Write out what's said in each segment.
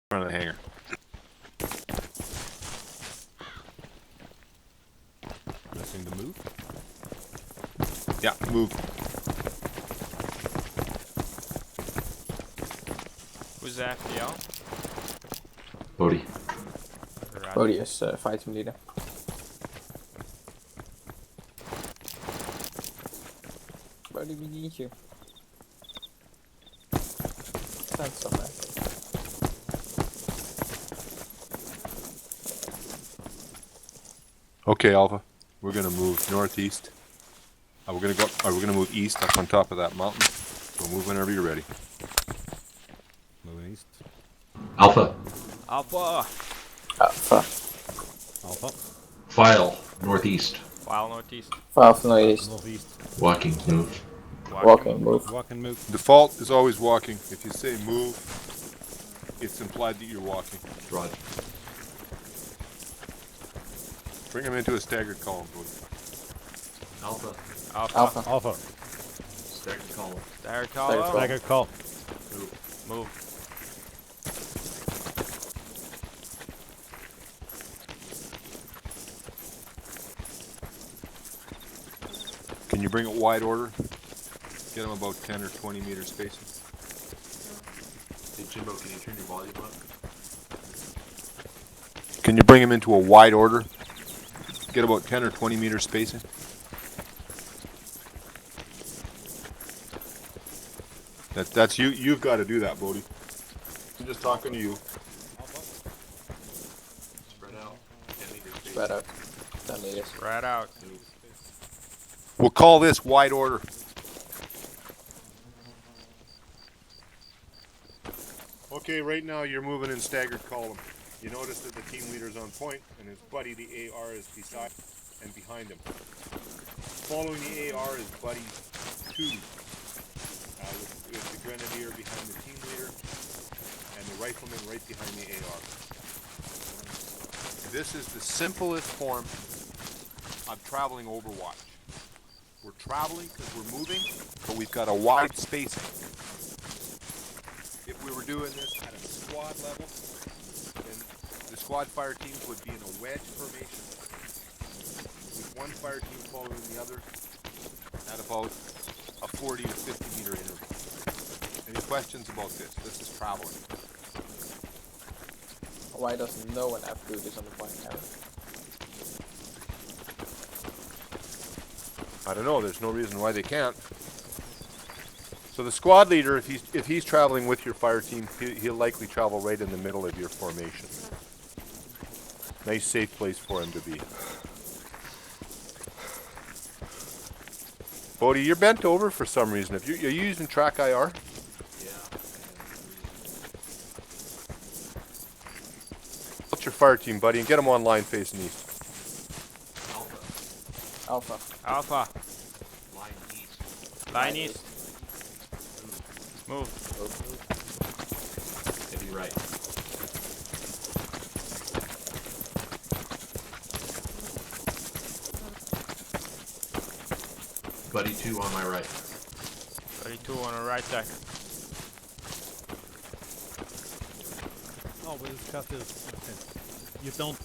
Front of the hangar. Pressing the move. Yeah, move. Who's the FTL? Bodei. Bodei is fight team leader. Bodei, we need you. Stand somewhere. Okay, Alpha. We're gonna move northeast. We're gonna move east up on top of that mountain. So move whenever you're ready. Moving east. Alpha. Alpha! Alpha. Alpha. File. Northeast. File northeast. Alpha northeast. Northeast. Walking. Move. Walking, move. Walk and move. Default is always walking. If you say move, it's implied that you're walking. Roger. Bring them into a staggered column, please. Alpha. Alpha. Alpha. Alpha. Staggered column. Staggered Staggered column. column. Stagger call. Move. Can you bring it wide order? Get them about 10 or 20 meter spacing. Hey Jimbo, can you turn your volume up? Can you bring them into a wide order? Get about 10 or 20 meter spacing. That's you. You've got to do that, Bodei. I'm just talking to you. Spread out. 10 meters spacing. Spread out. 10 meters. Spread out. We'll call this wide order. Okay, right now you're moving in staggered column. You notice that the team leader's on point, and his buddy, the AR, is beside and behind him. Following the AR is buddy 2, with the grenadier behind the team leader, and the rifleman right behind the AR. This is the simplest form of traveling Overwatch. We're traveling because we're moving, but we've got a wide spacing. If we were doing this at a squad level, then the squad fire teams would be in a wedge formation, with one fire team following the other at about a 40 to 50 meter interval. Any questions about this? This is traveling. Why doesn't no one have to do this on the point carrier? I don't know. There's no reason why they can't. So the squad leader, if he's traveling with your fire team, he'll likely travel right in the middle of your formation. Nice, safe place for him to be. Bodei, you're bent over for some reason. Are you using track IR? Yeah. What's your fire team, buddy, and get them online facing east. Alpha. Alpha. Alpha. Line east. Line east. Move. Heavy right. Buddy 2 on my right. 32 on the right deck. Oh, we discussed this. Okay. You don't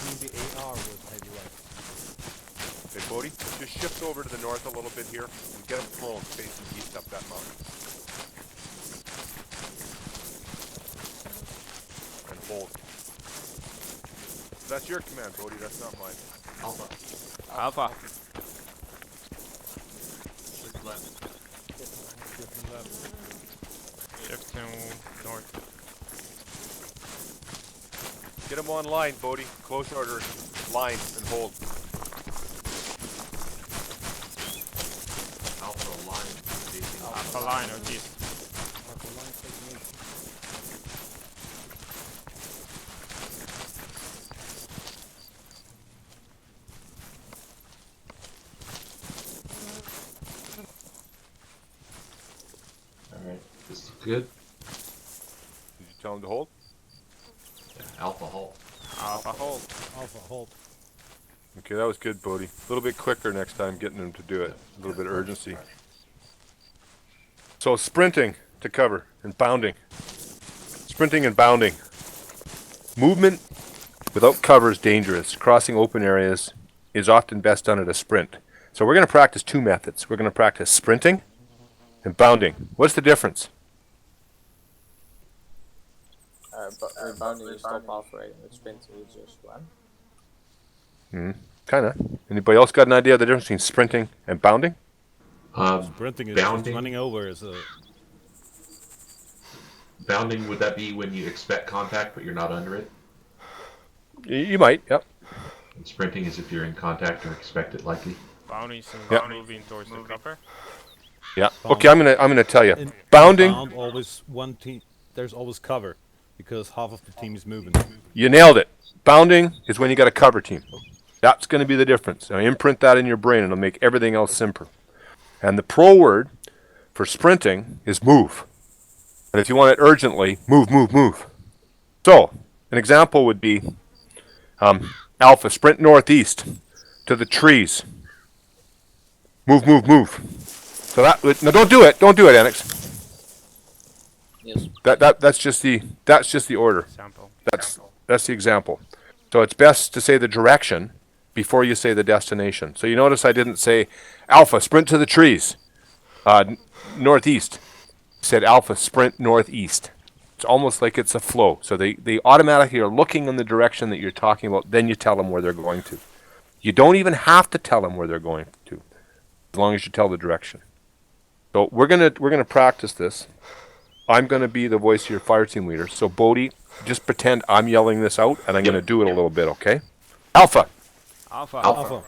need the AR with heavy right. Okay, Bodei, just shift over to the north a little bit here and get them thrown facing east up that mountain. And hold. That's your command, Bodei, that's not mine. Alpha. Alpha. Shift left. Different left. Shift to north. Get them online, Bodei. Close order, line, and hold. Alpha line. Facing Alpha line northeast. Alpha line taking east. Alright. This is good. Did you tell him to hold? Yeah. Alpha halt. Alpha hold. Alpha hold. Okay, that was good, Bodei. A little bit quicker next time getting him to do it. A little bit of urgency. So sprinting to cover and bounding. Sprinting and bounding. Movement without cover is dangerous. Crossing open areas is often best done at a sprint. So we're going to practice two methods. We're going to practice sprinting and bounding. What's the difference? But with bounding you stop halfway, and with sprinting you just run. Kind of. Anybody else got an idea of the difference between sprinting and bounding? Sprinting is just Bounding. running over. Is a Bounding, would that be when you expect contact but you're not under it? You might, yep. And sprinting is if you're in contact or expect it likely. Bounties and Yeah. moving towards the cover. Yeah. Okay, I'm gonna tell you. in Bounding. bound, always one team. There's always cover because half of the team is moving. You nailed it. Bounding is when you got a cover team. That's going to be the difference. Now imprint that in your brain and it'll make everything else simpler. And the pro word for sprinting is move. And if you want it urgently, move, move, move. So, an example would be Alpha, sprint northeast to the trees. Move, move, move. So that, now don't do it, Annex. Yes. That's just the order. Sample. That's the example. So it's best to say the direction before you say the destination. So you notice I didn't say Alpha, sprint to the trees, northeast. I said Alpha, sprint northeast. It's almost like it's a flow. So they automatically are looking in the direction that you're talking about. Then you tell them where they're going to. You don't even have to tell them where they're going to, as long as you tell the direction. So we're gonna practice this. I'm gonna be the voice of your fire team leader. So Bodei, just pretend I'm yelling this out, and I'm gonna do it a little bit, okay? Alpha, Alpha. Alpha.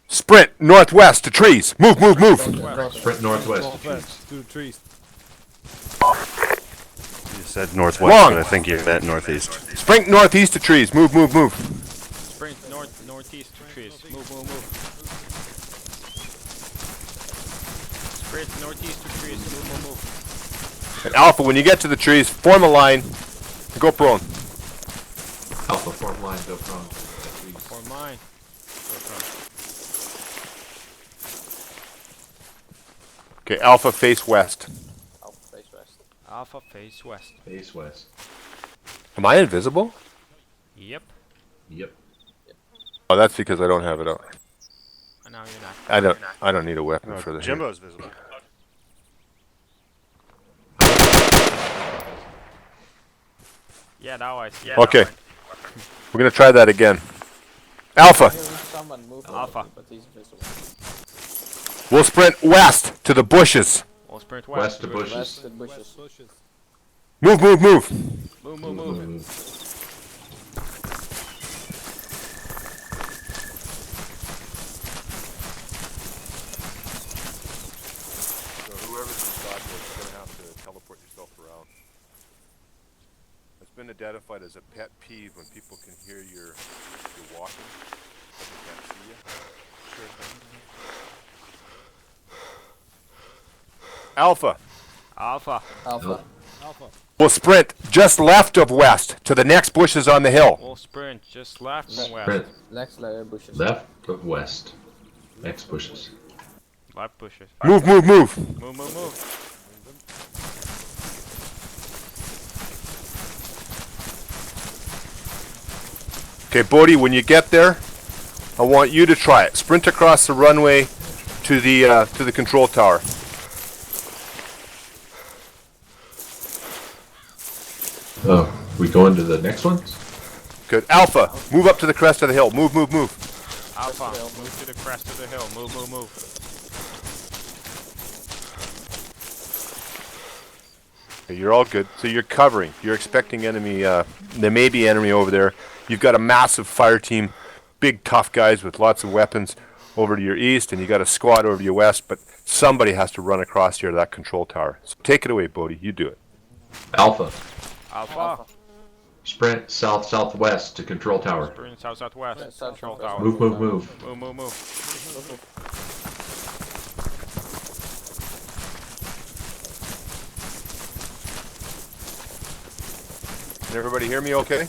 sprint northwest to trees. Move, move, move. Sprint northwest. Northwest to the trees. You said northwest, Wrong. but I think you meant northeast. Sprint northeast to trees. Move, move, move. Sprint northeast to trees. Move, move, move. Sprint northeast to trees. Move, move, move. And Alpha, when you get to the trees, form a line. And go prone. Alpha, form line, go prone. For mine. Okay, Alpha face west. Alpha face west. Alpha face west. Face west. Am I invisible? Yep. Yep. Oh, that's because I don't have it out. And now you're not. I don't need a weapon for this. Jimbo's visible. Yeah, now I see. Okay. We're gonna try that again. Alpha, Hearing someone move Alpha. over, but he's visible. we'll sprint west to the bushes. We'll sprint West west. to bushes. West and bushes. Bushes. Move, move, move. Move, move, move. So whoever's inside is going to have to teleport yourself around. It's been identified as a pet peeve when people can hear you're walking, but they can't see you. Alpha, Alpha. Alpha. Alpha. we'll sprint just left of west to the next bushes on the hill. We'll sprint just left and Sprint. west. Sprint Next layer bushes. left of west. Next bushes. Left bushes. Move, move, move. Move, move, move. Okay, Bodei, when you get there, I want you to try it. Sprint across the runway to the control tower. Oh, we going to the next one? Good. Alpha, move up to the crest of the hill. Move, move, move. Alpha. Move to the crest of the hill. Move, move, move. Okay, you're all good. So you're covering. You're expecting enemy. There may be enemy over there. You've got a massive fire team, big tough guys with lots of weapons over to your east, and you got a squad over to your west. But somebody has to run across here to that control tower. So take it away, Bodei. You do it. Alpha. Alpha. Sprint south-southwest to control tower. Sprint south-southwest. South, Control southwest. tower. Move, move, move. Move, move, move. Can everybody hear me okay?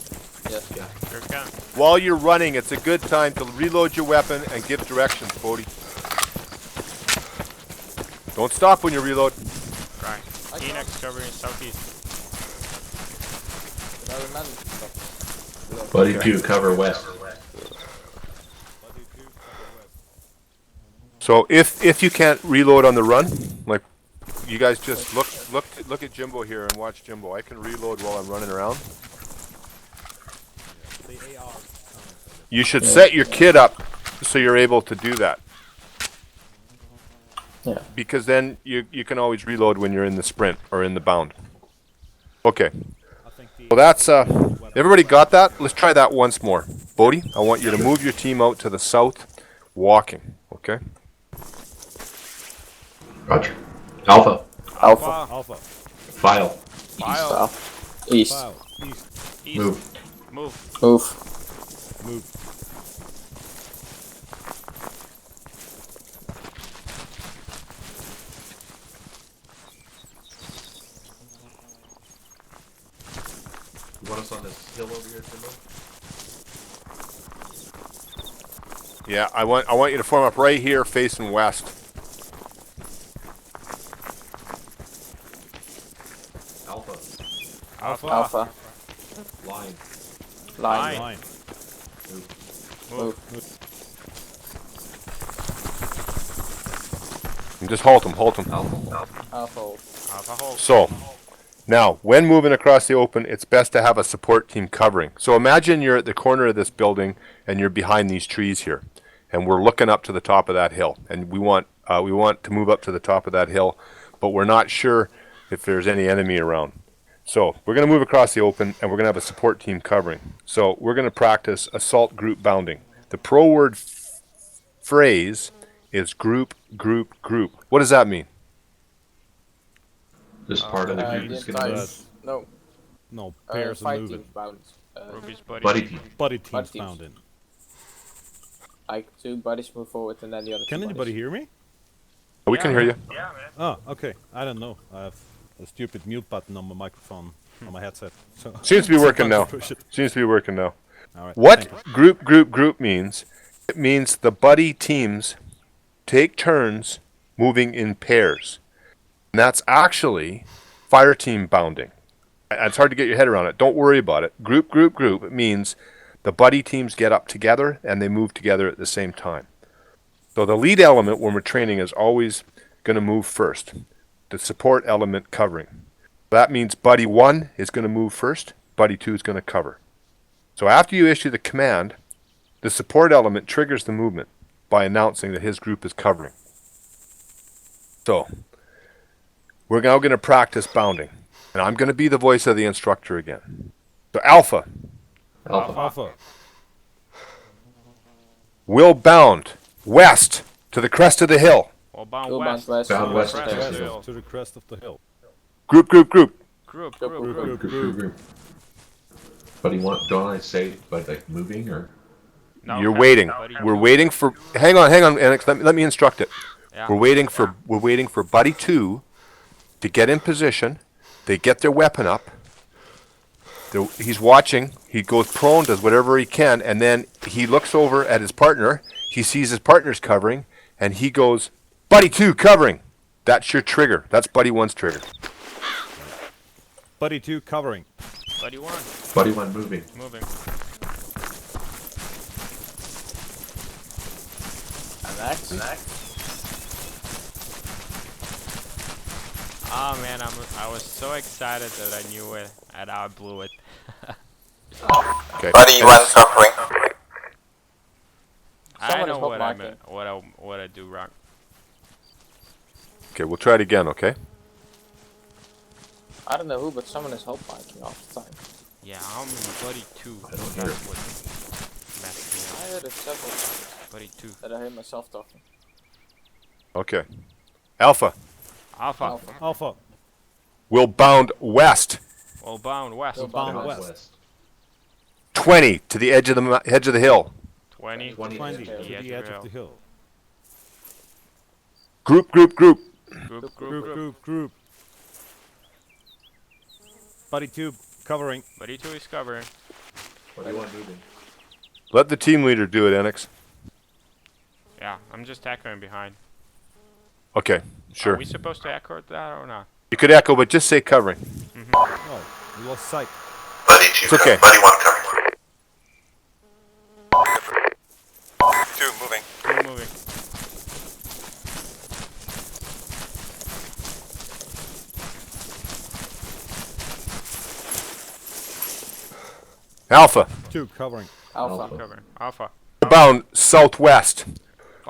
Yes. Yeah. Here we go. While you're running, it's a good time to reload your weapon and give directions, Bodei. Don't stop when you reload. Right. I Skyenet covering southeast. Did I remember stuff? Buddy 2, cover west. So if you can't reload on the run, like you guys just look at Jimbo here and watch Jimbo. I can reload while I'm running around. The AR. You should set your kit up so you're able to do that. Yeah. Because then you can always reload when you're in the sprint or in the bound. Okay. I think the Well, that's everybody got that? Let's try that once more. Bodei, I want you to move your team out to the south, walking. Okay. Roger. Alpha. Alpha. Alpha. File. File. South. East. File. East. East. Move. Move. Move. Move. You want us on this hill over here, Jimbo? Yeah, I want you to form up right here, facing west. Alpha. Alpha. Alpha. Line. Line. Line. Move. Move. And just halt them. Alpha. Alpha. Alpha hold. So, now, when moving across the open, it's best to have a support team covering. So imagine you're at the corner of this building and you're behind these trees here. And we're looking up to the top of that hill. And we want to move up to the top of that hill, but we're not sure if there's any enemy around. So we're going to move across the open and we're going to have a support team covering. So we're going to practice assault group bounding. The pro word phrase is group, group, group. What does that mean? This part of the The group is entire- gonna No. No, pairs are Fight moving. teams bound. Ruby's buddy. buddy team. Buddy teams Buddy teams. found in. Like 2 buddies move forward and then the other 2 Can buddies. anybody hear me? We can hear you. Oh, okay. I don't know. I have a stupid mute button on my microphone on my headset. So Seems to be working now. sometimes I push it. Seems to be working now. All right. What thank you. group, group, group means? It means the buddy teams take turns moving in pairs. And that's actually fire team bounding. It's hard to get your head around it. Don't worry about it. Group, group, group. It means the buddy teams get up together and they move together at the same time. So the lead element when we're training is always going to move first. The support element covering. That means buddy 1 is going to move first. Buddy 2 is going to cover. So after you issue the command, the support element triggers the movement by announcing that his group is covering. So we're now going to practice bounding. And I'm going to be the voice of the instructor again. So Alpha Alpha. Alpha. will bound west to the crest of the hill. Well, bound Go west. bound west. Bound west. Crest of the West. hill. To the crest of the hill. Group, group, group. Group. Group, Group. group, Group. Group. Buddy, don't I say, but like moving or? No, You're no, waiting. buddy. We're waiting for. Hang on, Alex. Let me instruct it. Yeah. We're waiting for buddy 2 to get in position. They get their weapon up. He's watching. He goes prone, does whatever he can, and then he looks over at his partner. He sees his partner's covering, and he goes, buddy 2 covering. That's your trigger. That's buddy 1's trigger. Buddy 2 covering. Buddy 1. Buddy 1 moving. Moving. And next. Oh man, I was so excited that I knew it and I blew it. Okay. Buddy 1 suffering. I Someone know is what I bookmarking. meant, what I do wrong. Okay, we'll try it again, okay? I don't know who, but someone is help marking all the time. Yeah, I'm buddy 2. I don't That's hear it. what messed I me heard it several times up. Buddy 2. that I heard myself talking. Okay. Alpha Alpha. Alpha. Alpha. will bound west Well, bound west. Go Bound Bound west. 20 to the edge of the hill. 20. 20. 20 to Yeah, the edge of the hill. Group, group, group. Group. Group, group. Buddy 2 covering. Buddy 2 is covering. Buddy 1 moving. Let the team leader do it, Enix. Yeah, I'm just echoing behind. Okay, Are sure. we supposed to echo that or not? You could echo, but just say covering. Oh, we lost sight. Buddy 2 It's okay. Buddy 1 covering. 2 moving. 2 moving. Alpha. 2 covering. Alpha. Covering. Alpha. Bound southwest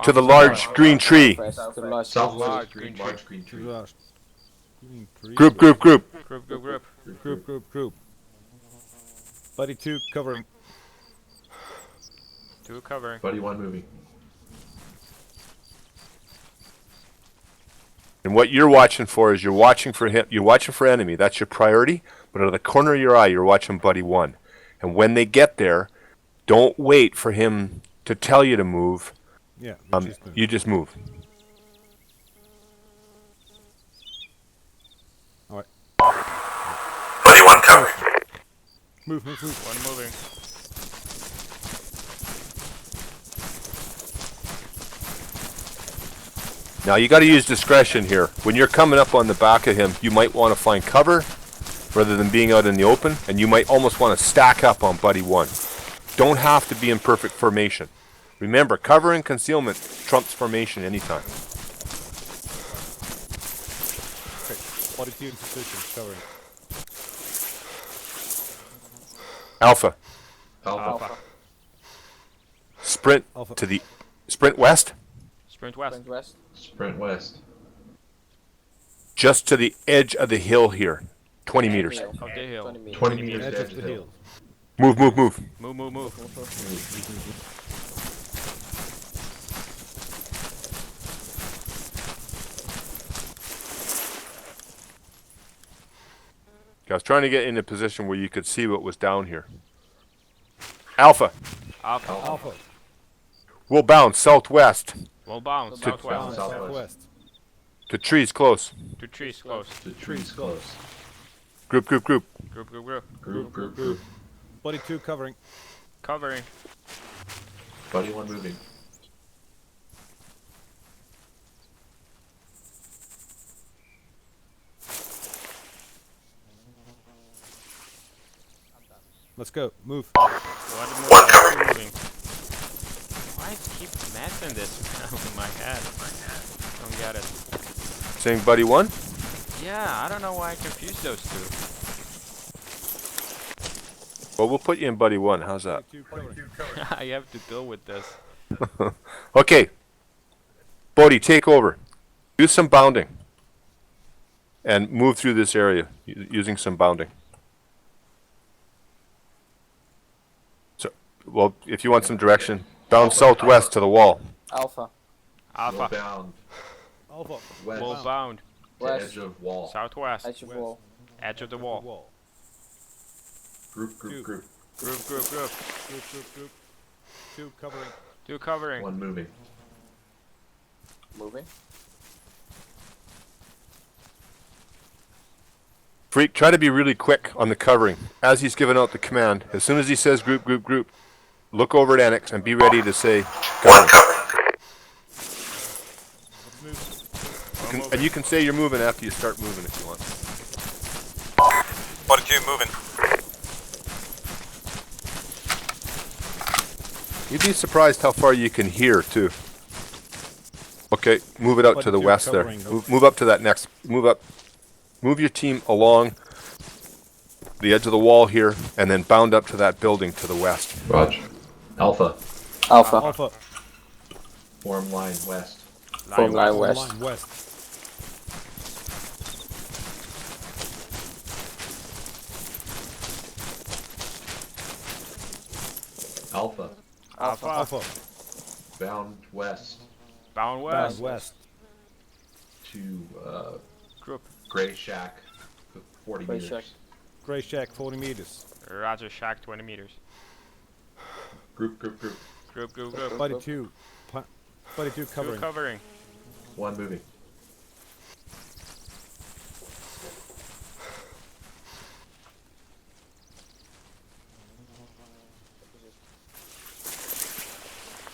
to the large green tree. Press the large Southwest Large green, green large green tree. Last. Green tree. Group. Group, group, group. Group. Buddy 2 covering. 2 covering. Buddy 1 moving. And what you're watching for is you're watching for him. You're watching for enemy. That's your priority. But out of the corner of your eye, you're watching Buddy 1. And when they get there, don't wait for him to tell you to move. Yeah, You just move. Alright. Buddy 1 covering. Move. 1 moving. Now you got to use discretion here. When you're coming up on the back of him, you might want to find cover rather than being out in the open, and you might almost want to stack up on Buddy 1. Don't have to be in perfect formation. Remember, cover and concealment trumps formation anytime. Okay. Buddy 2 in position, covering. Alpha, Alpha. Alpha. sprint Alpha. to the sprint west, Sprint west. Sprint west. Sprint west. just to the edge of the hill here, 20 meters. Hill. Of the hill. 20 meters. 20 meters Edge to of the hill. Move. Move. I was trying to get in a position where you could see what was down here. Alpha, Alpha. Alpha. we'll bounce southwest Well bound. Southwest. Southwest. to trees close. To trees close. The trees close. Group. Group. Group. Buddy 2 covering. Covering. Buddy 1 moving. Let's go. Move. 1 moving. Why keep messing this around in my head? Don't get it. Saying Buddy 1? Yeah, I don't know why I confuse those two. Well, we'll put you in Buddy 1. How's that? Buddy 2 covering. I have to deal with this. Okay. Bodei, take over. Do some bounding. And move through this area using some bounding. So, well, if you want some direction, bound southwest to the wall. Alpha. Alpha. Bound. Alpha. West. Well bound. To West. edge of wall. Southwest. Edge of wall. Edge of the wall. Group. Group. Group. 2 covering. 2 covering. 1 moving. Moving. Freak, try to be really quick on the covering. As he's giving out the command, as soon as he says group, look over at Annex and be ready to say 1 covering. And you can say you're moving after you start moving if you want. Buddy 2 moving. You'd be surprised how far you can hear, too. Okay, move it out to the Buddy 2 west there. covering, Move up to that next. Move up. Move your team along the edge of the wall here, and then bound up to that building to the west. Roger. Alpha. Alpha. Alpha. Form line west. Form line west. Line west. Alpha. Alpha. Alpha. Bound west Bound Bound west. west. to Group. Gray Shack. 40 Gray meters. Shack. Gray shack 40 meters. Roger. Shack 20 meters. Group. Group. Buddy 2. Buddy 2 2 covering. covering. 1 moving.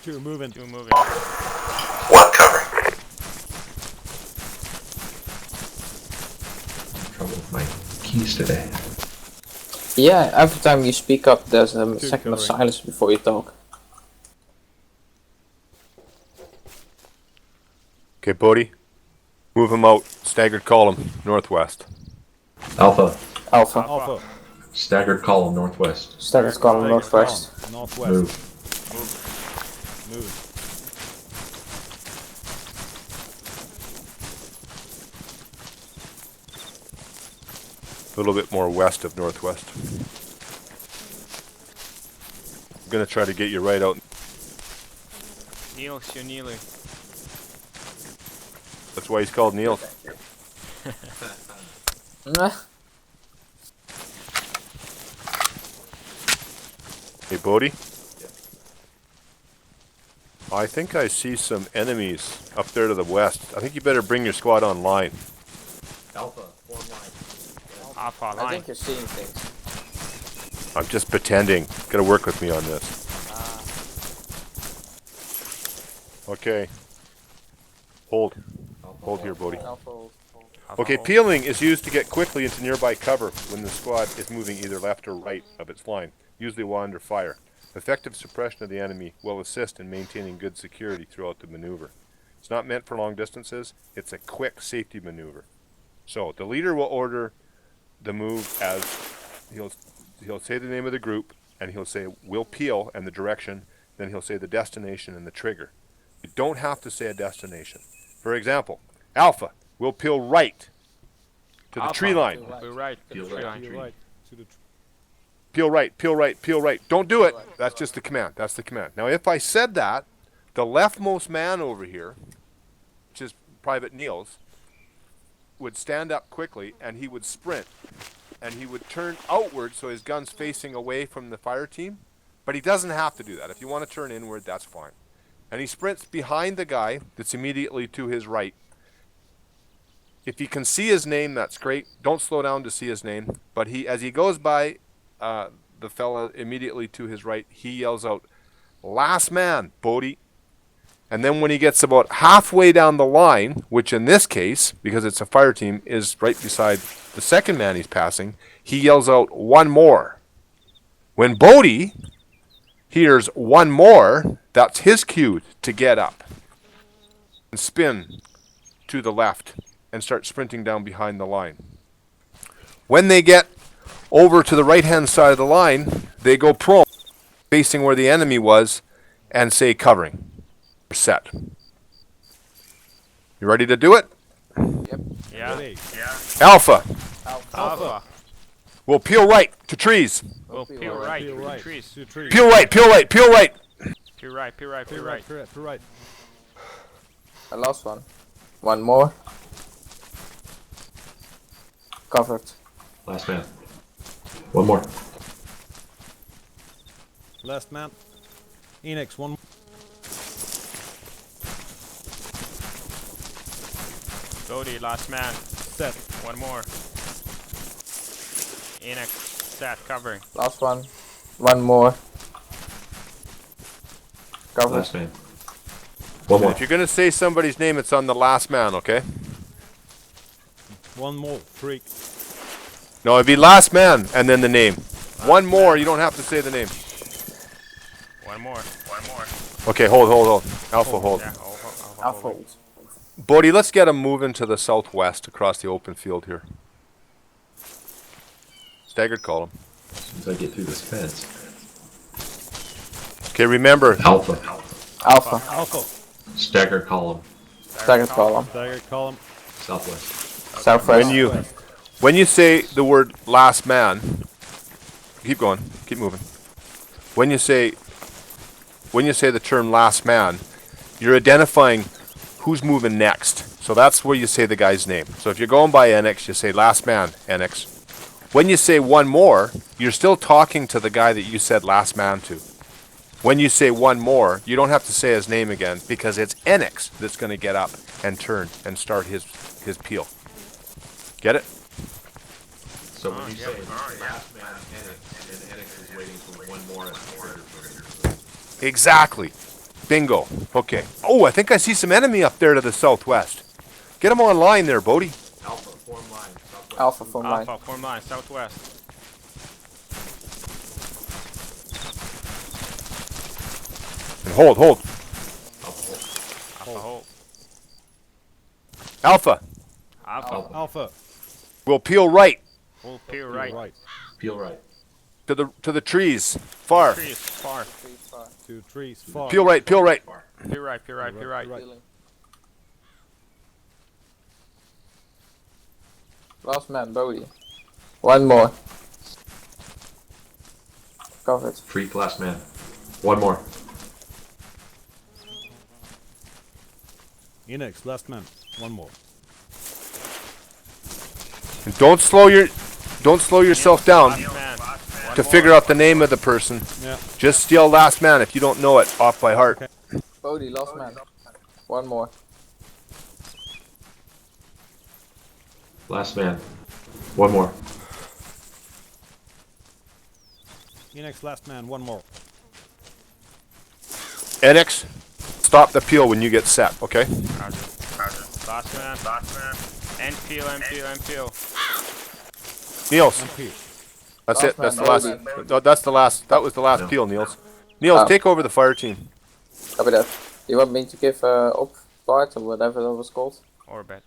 Two moving. 2 moving. 1 covering. my keys today. Yeah, every time you speak up, there's a Two second of coloring. silence before you talk. Okay, Bodei. Move him out. Staggered column, northwest. Alpha. Alpha. Alpha. Staggered column northwest. Status column Staggered northwest. column, Northwest. Move. Move. A little bit more west of northwest. I'm gonna try to get you right out. Niels, you're kneeling. That's why he's called Niels. Hey, Bodei. I think I see some enemies up there to the west. I think you better bring your squad online. Alpha, form line. Alpha I line. think you're seeing things. I'm just pretending. Gotta work with me on this. Okay. Hold. Hold here, Bodei. Alpha. Okay, peeling is used to get quickly into nearby cover when the squad is moving either left or right of its line, usually while under fire. Effective suppression of the enemy will assist in maintaining good security throughout the maneuver. It's not meant for long distances, it's a quick safety maneuver. So, the leader will order the move as he'll say the name of the group, and he'll say, we'll peel, and the direction, then he'll say the destination and the trigger. You don't have to say a destination. For example, Alpha, we'll peel right to the Alpha. tree line. We're right. Peel Tree right. line. You're right. To the Peel right, peel right, peel right. Don't do it. That's just the command. That's the command. Now, if I said that, the leftmost man over here, which is Private Niels, would stand up quickly and he would sprint. And he would turn outward so his gun's facing away from the fire team. But he doesn't have to do that. If you want to turn inward, that's fine. And he sprints behind the guy that's immediately to his right. If you can see his name, that's great. Don't slow down to see his name. But as he goes by the fella immediately to his right, he yells out, last man, Bodei. And then when he gets about halfway down the line, which in this case, because it's a fire team, is right beside the second man he's passing, he yells out, one more. When Bodei hears one more, that's his cue to get up and spin to the left and start sprinting down behind the line. When they get over to the right-hand side of the line, they go prone, facing where the enemy was, and say covering. Set. You ready to do it? Yeah. Ready. Alpha, Alpha. we'll peel right to trees. We'll peel right. Peel to the right. trees. To the tree. Peel right, peel right, peel right. Peel right. Peel right. Peel Peel right. right. Peel right. Peel right. The last one. One more. Covered. Last man. One more. Last man. Enix, one. Bodei, last man. Set. One more. Enoch, set, covering. Last one. One more. Covered. Last man. One more. If you're going to say somebody's name, it's on the last man, okay? One more. Freak. No, it'd be last man and then the name. One more, you don't have to say the name. One more. One more. Okay, hold. Alpha, hold. Yeah, I'll fold. Bodei, let's get him moving to the southwest across the open field here. Staggered column. As soon as I get through this fence. Okay, remember, Alpha. Alpha. Alpha. Staggered column. Staggered column. Staggered column. Southwest. Southwest. when you say the word last man, keep going, keep moving. When you say the term last man, you're identifying who's moving next. So that's where you say the guy's name. So if you're going by NX, you say last man, NX. When you say one more, you're still talking to the guy that you said last man to. When you say one more, you don't have to say his name again because it's NX that's going to get up and turn and start his peel. Get it? So when you say last man Enix, and Enix is waiting for one more as the trigger. Exactly. Bingo. Okay. Oh, I think I see some enemy up there to the southwest. Get them online there, Bodei. Alpha, form line. Southwest. Alpha from line. Alpha, form line, southwest. And hold. Alpha, hold. Alpha. Alpha. Alpha. We'll peel right Full peel right. Right. Peel right. to the trees. Far. Trees, far. Trees far. 2 trees. Far. Peel right. Peel right. Right. Peeling. Last man, Bodei. One more. Covered. Freak last man. One more. Inex, last man. One more. And don't slow yourself down Last man. One to more. figure out the name of the person. Yeah. Just yell last man if you don't know it off by heart. Bodei, last man. One more. Last man. One more. Inex, last man. One more. Enix, stop the peel when you get set, okay? Roger. Last man. End peel. Niels, MP. that's Last it. That's the man, last. Bodei. No, that's the last. That was the last peel, Niels. Niels, take over the fire team. Copy that. You want me to give up part or whatever that was called? Orbit.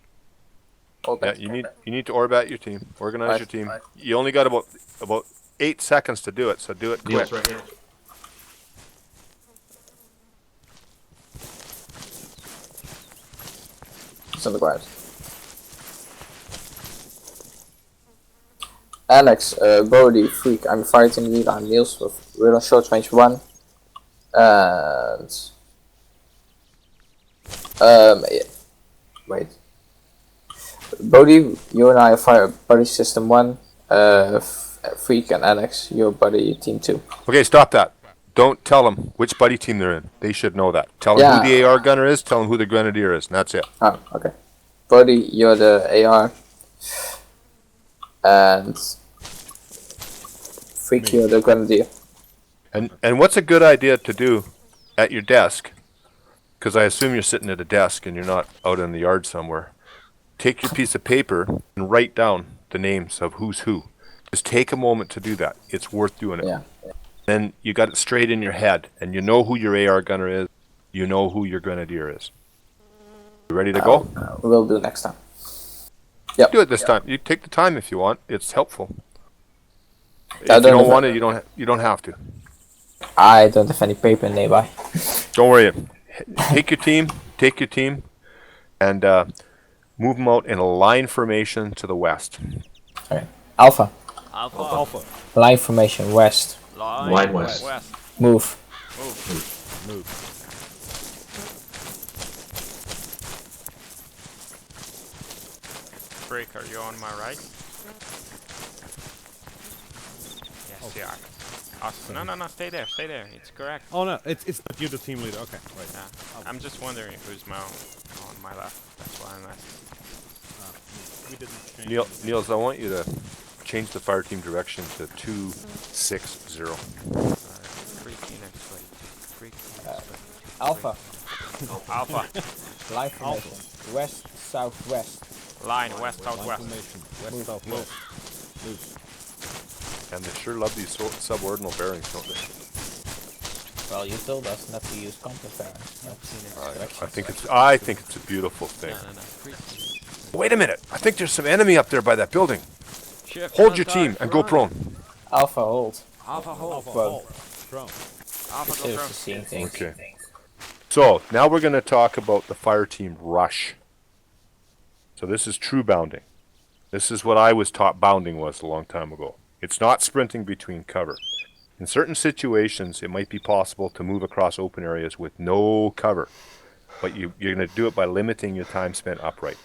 Or Yeah, back? you need to orbat your team. Organize Right. your team. You only got about 8 seconds to do it, so do it quick. Niels right here. It's on the ground. Alex, Bodei, Freak, I'm fighting lead, I'm Niels with Real Short Range 1. And... yeah. Wait. Bodei, you and I are fire buddy system 1. Freak and Alex, you're buddy team 2. Okay, stop that. Don't tell them which buddy team they're in. They should know that. Tell them who the AR gunner is, tell them who the grenadier is, and that's it. Oh, okay. Bodei, you're the AR. And... Freak, you're the grenadier. And what's a good idea to do at your desk? Because I assume you're sitting at a desk and you're not out in the yard somewhere. Take your piece of paper and write down the names of who's who. Just take a moment to do that. It's worth doing it. Yeah. Then you got it straight in your head, and you know who your AR gunner is. You know who your grenadier is. You ready to go? We'll do next time. Yep. Do it this time. You take the time if you want. It's helpful. If I you don't don't know. want it, you don't have to. I don't have any paper nearby. Don't worry. Take your team, and move them out in a line formation to the west. Alright. Alpha. Alpha. Line formation west. Line west. Move. Move. Freak, are you on my right? Yes, you are. Awesome. No, stay there. It's correct. Oh no, it's not you, the team leader. Okay, right. Yeah. I'm just wondering who's on my left. That's why I'm asking. We didn't change. Niels, I want you to change the fire team direction to 260. Freak next way. Freak next way. Alpha. Alpha. Line formation. West, southwest. Line west, southwest. Information. West, southwest. Move. And they sure love these subordinal bearings, don't they? Well, you told us not to use compass bearings. I think it's a beautiful thing. No. Freak. Wait a minute. I think there's some enemy up there by that building. Shift, Hold your team and go run. prone. Alpha, hold. Alpha, hold. Well, Strong. Alpha, go seriously from. seeing things. Okay. So now we're going to talk about the fire team rush. So this is true bounding. This is what I was taught bounding was a long time ago. It's not sprinting between cover. In certain situations, it might be possible to move across open areas with no cover, but you're going to do it by limiting your time spent upright.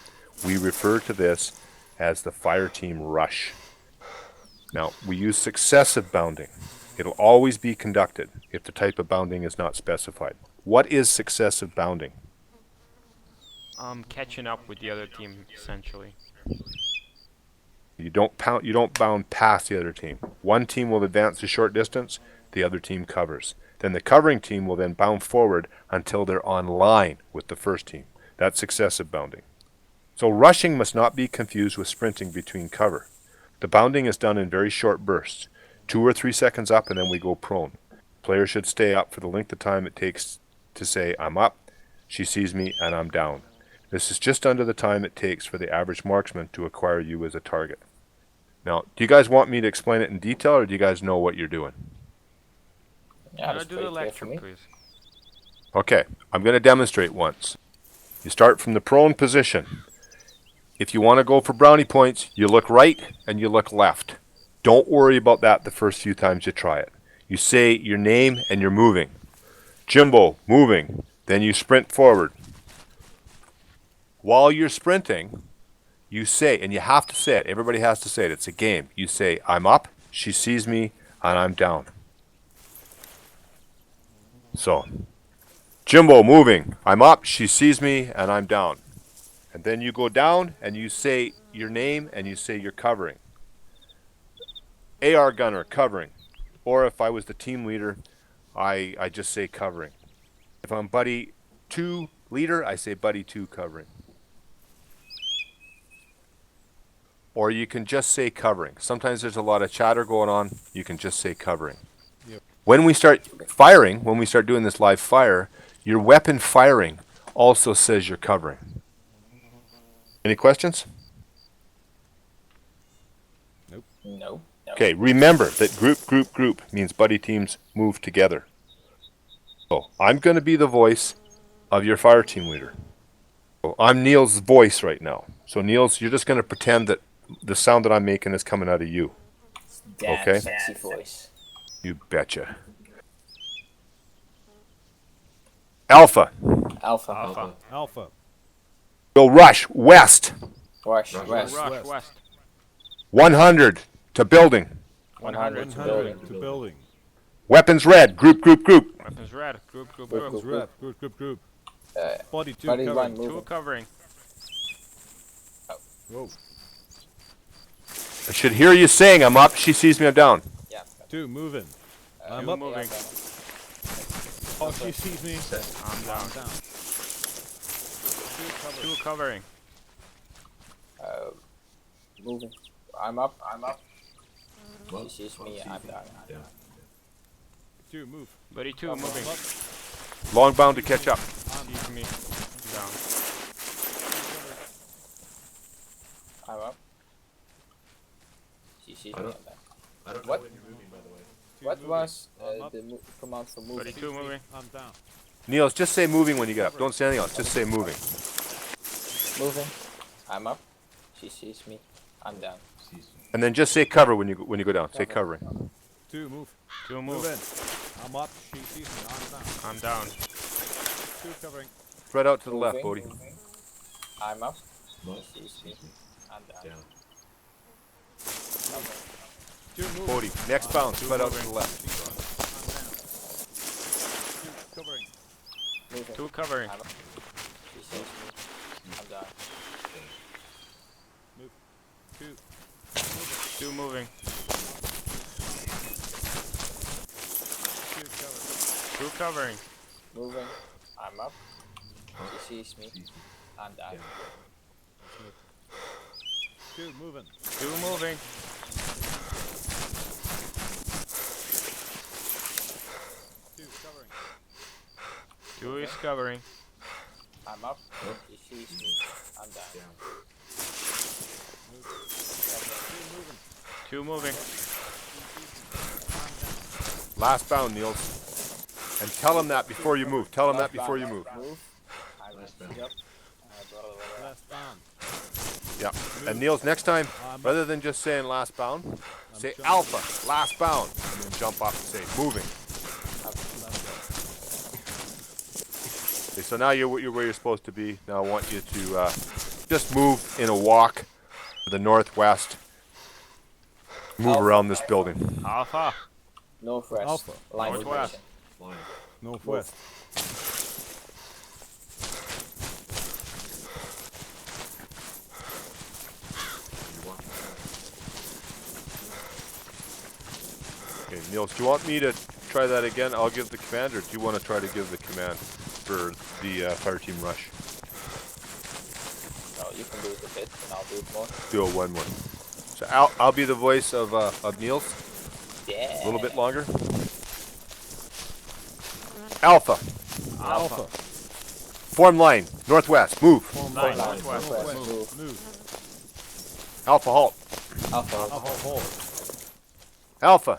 We refer to this as the fire team rush. Now, we use successive bounding. It'll always be conducted if the type of bounding is not specified. What is successive bounding? Catching up with the other team, essentially. You don't bound past the other team. One team will advance a short distance, the other team covers. Then the covering team will then bound forward until they're on line with the first team. That's successive bounding. So rushing must not be confused with sprinting between cover. The bounding is done in very short bursts, 2 or 3 seconds up and then we go prone. Players should stay up for the length of time it takes to say, I'm up, she sees me, and I'm down. This is just under the time it takes for the average marksman to acquire you as a target. Now, do you guys want me to explain it in detail, or do you guys know what you're doing? Yeah, that's do pretty the clear lecture, for me. please. Okay, I'm going to demonstrate once. You start from the prone position. If you want to go for brownie points, you look right and you look left. Don't worry about that the first few times you try it. You say your name and you're moving. Jimbo, moving. Then you sprint forward. While you're sprinting, you say, and you have to say it, everybody has to say it, it's a game. You say, I'm up, she sees me, and I'm down. So, Jimbo, moving. I'm up, she sees me, and I'm down. And then you go down, and you say your name, and you say you're covering. AR gunner, covering. Or if I was the team leader, I just say covering. If I'm buddy 2 leader, I say buddy 2 covering. Or you can just say covering. Sometimes there's a lot of chatter going on. You can just say covering. Yep. When we start firing, when we start doing this live fire, your weapon firing also says you're covering. Any questions? No. Okay, remember that group means buddy teams move together. So I'm going to be the voice of your fire team leader. So I'm Neil's voice right now. So Niels, you're just going to pretend that the sound that I'm making is coming out of you. Damn Okay. sexy voice. You betcha. Alpha. Alpha. Alpha. We'll rush west. Rush. West. 100 to building. 100 to 100 building. to building. Weapons red. Group. Weapons red. Group. Weapons red. Group. Body 2 Buddy covering. 1 2 moving. covering. Whoa. I should hear you saying I'm up. She sees me, I'm down. Yeah. 2 moving. I'm Two up. moving. Oh, she sees me. I'm down. Down. 2 covering. Moving. I'm up. Well, She sees me. I'm down. yeah. 2 move. Buddy 2 moving. Up. Long bound to catch up. Sees me. Down. I'm up. She sees I me. don't- I'm down. I don't know What? when you're moving, by the way. What was I'm up. the command for Buddy moving? 2 moving. I'm down. Niels, just say moving when you get up. Don't say anything else. Just say moving. Moving. I'm up. She sees me. I'm down. And then just say cover when you go down. Say covering. 2 move. 2 Move move. in. I'm up. She sees me. I'm down. I'm down. 2 covering. Spread out to the left, Moving. Bodie. I'm up. Well, She sees me. I'm down. down. 2 move. Bodie. Next bound. Spread out to the left. 2 covering. Moving. 2 covering. I'm up. She sees me. I'm down. 2. 2 moving. 2 covering. Moving. I'm up. She sees me. I'm down. 2 moving. 2 moving. 2 covering. 2 is covering. I'm up. She sees me. I'm down. 2 moving. Last bound, Niels. And tell him that before you move. Tell him that before you move. Move. I'm Last bound. Yep. Last bound. Yeah. And Niels, next time, rather than just saying last bound, say alpha, last bound, and then jump up and say moving. Okay, so now you're where you're supposed to be. Now I want you to just move in a walk to the northwest. Move around this building. Alpha. Northwest. Alpha. Line Northwest. formation. Line. Northwest. Okay, Niels, do you want me to try that again? I'll give the command, or do you want to try to give the command for the fire team rush? No, you can can do it a bit, and I'll do it more. Do it one more. So I'll be the voice of Niels. Yeah. A little bit longer. Alpha. Alpha. Form line. Northwest. Move. Form Line, line. northwest, move. Move. Alpha halt. Alpha. Alpha hold. Alpha.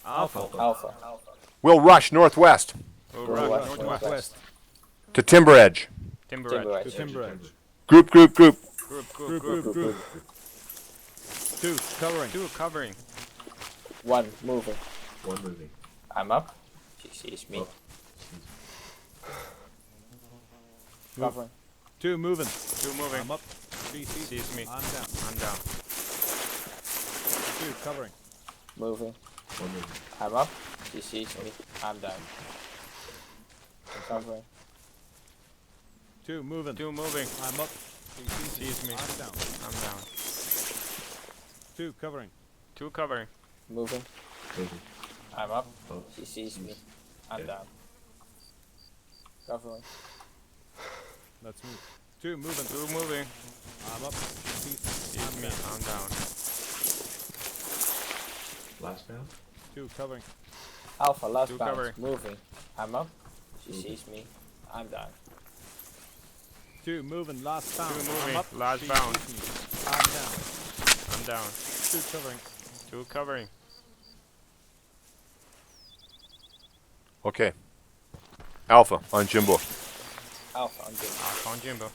Alpha. Alpha. We'll rush northwest We'll Go rush west, northwest. to Timber Edge. Timber Timber edge. edge. Timber edge. Group. Group. Group. 2 covering. 2 covering. 1 moving. One moving. I'm up. She sees me. Covering. 2 moving. 2 moving. I'm up. 3 Sees me. I'm down. I'm down. 2 covering. Moving. One moving. I'm up. She sees me. I'm down. Covering. 2 moving. 2 moving. I'm up. Sees me. I'm down. I'm down. 2 covering. 2 covering. Moving. Moving. I'm up. Oh. She sees me. I'm Yeah. down. Covering. Let's move. 2 moving. 2 moving. I'm up. Sees I'm me. down. I'm down. Last bound. 2 covering. Alpha, last 2 bounce. covering. Moving. I'm up. She sees me. I'm down. 2 moving. Last bound. 2 moving. I'm up. Last She bound. sees me. I'm down. I'm down. 2 covering. 2 covering. Okay. Alpha on Jimbo. Alpha, I'm good. Alpha on Jimbo.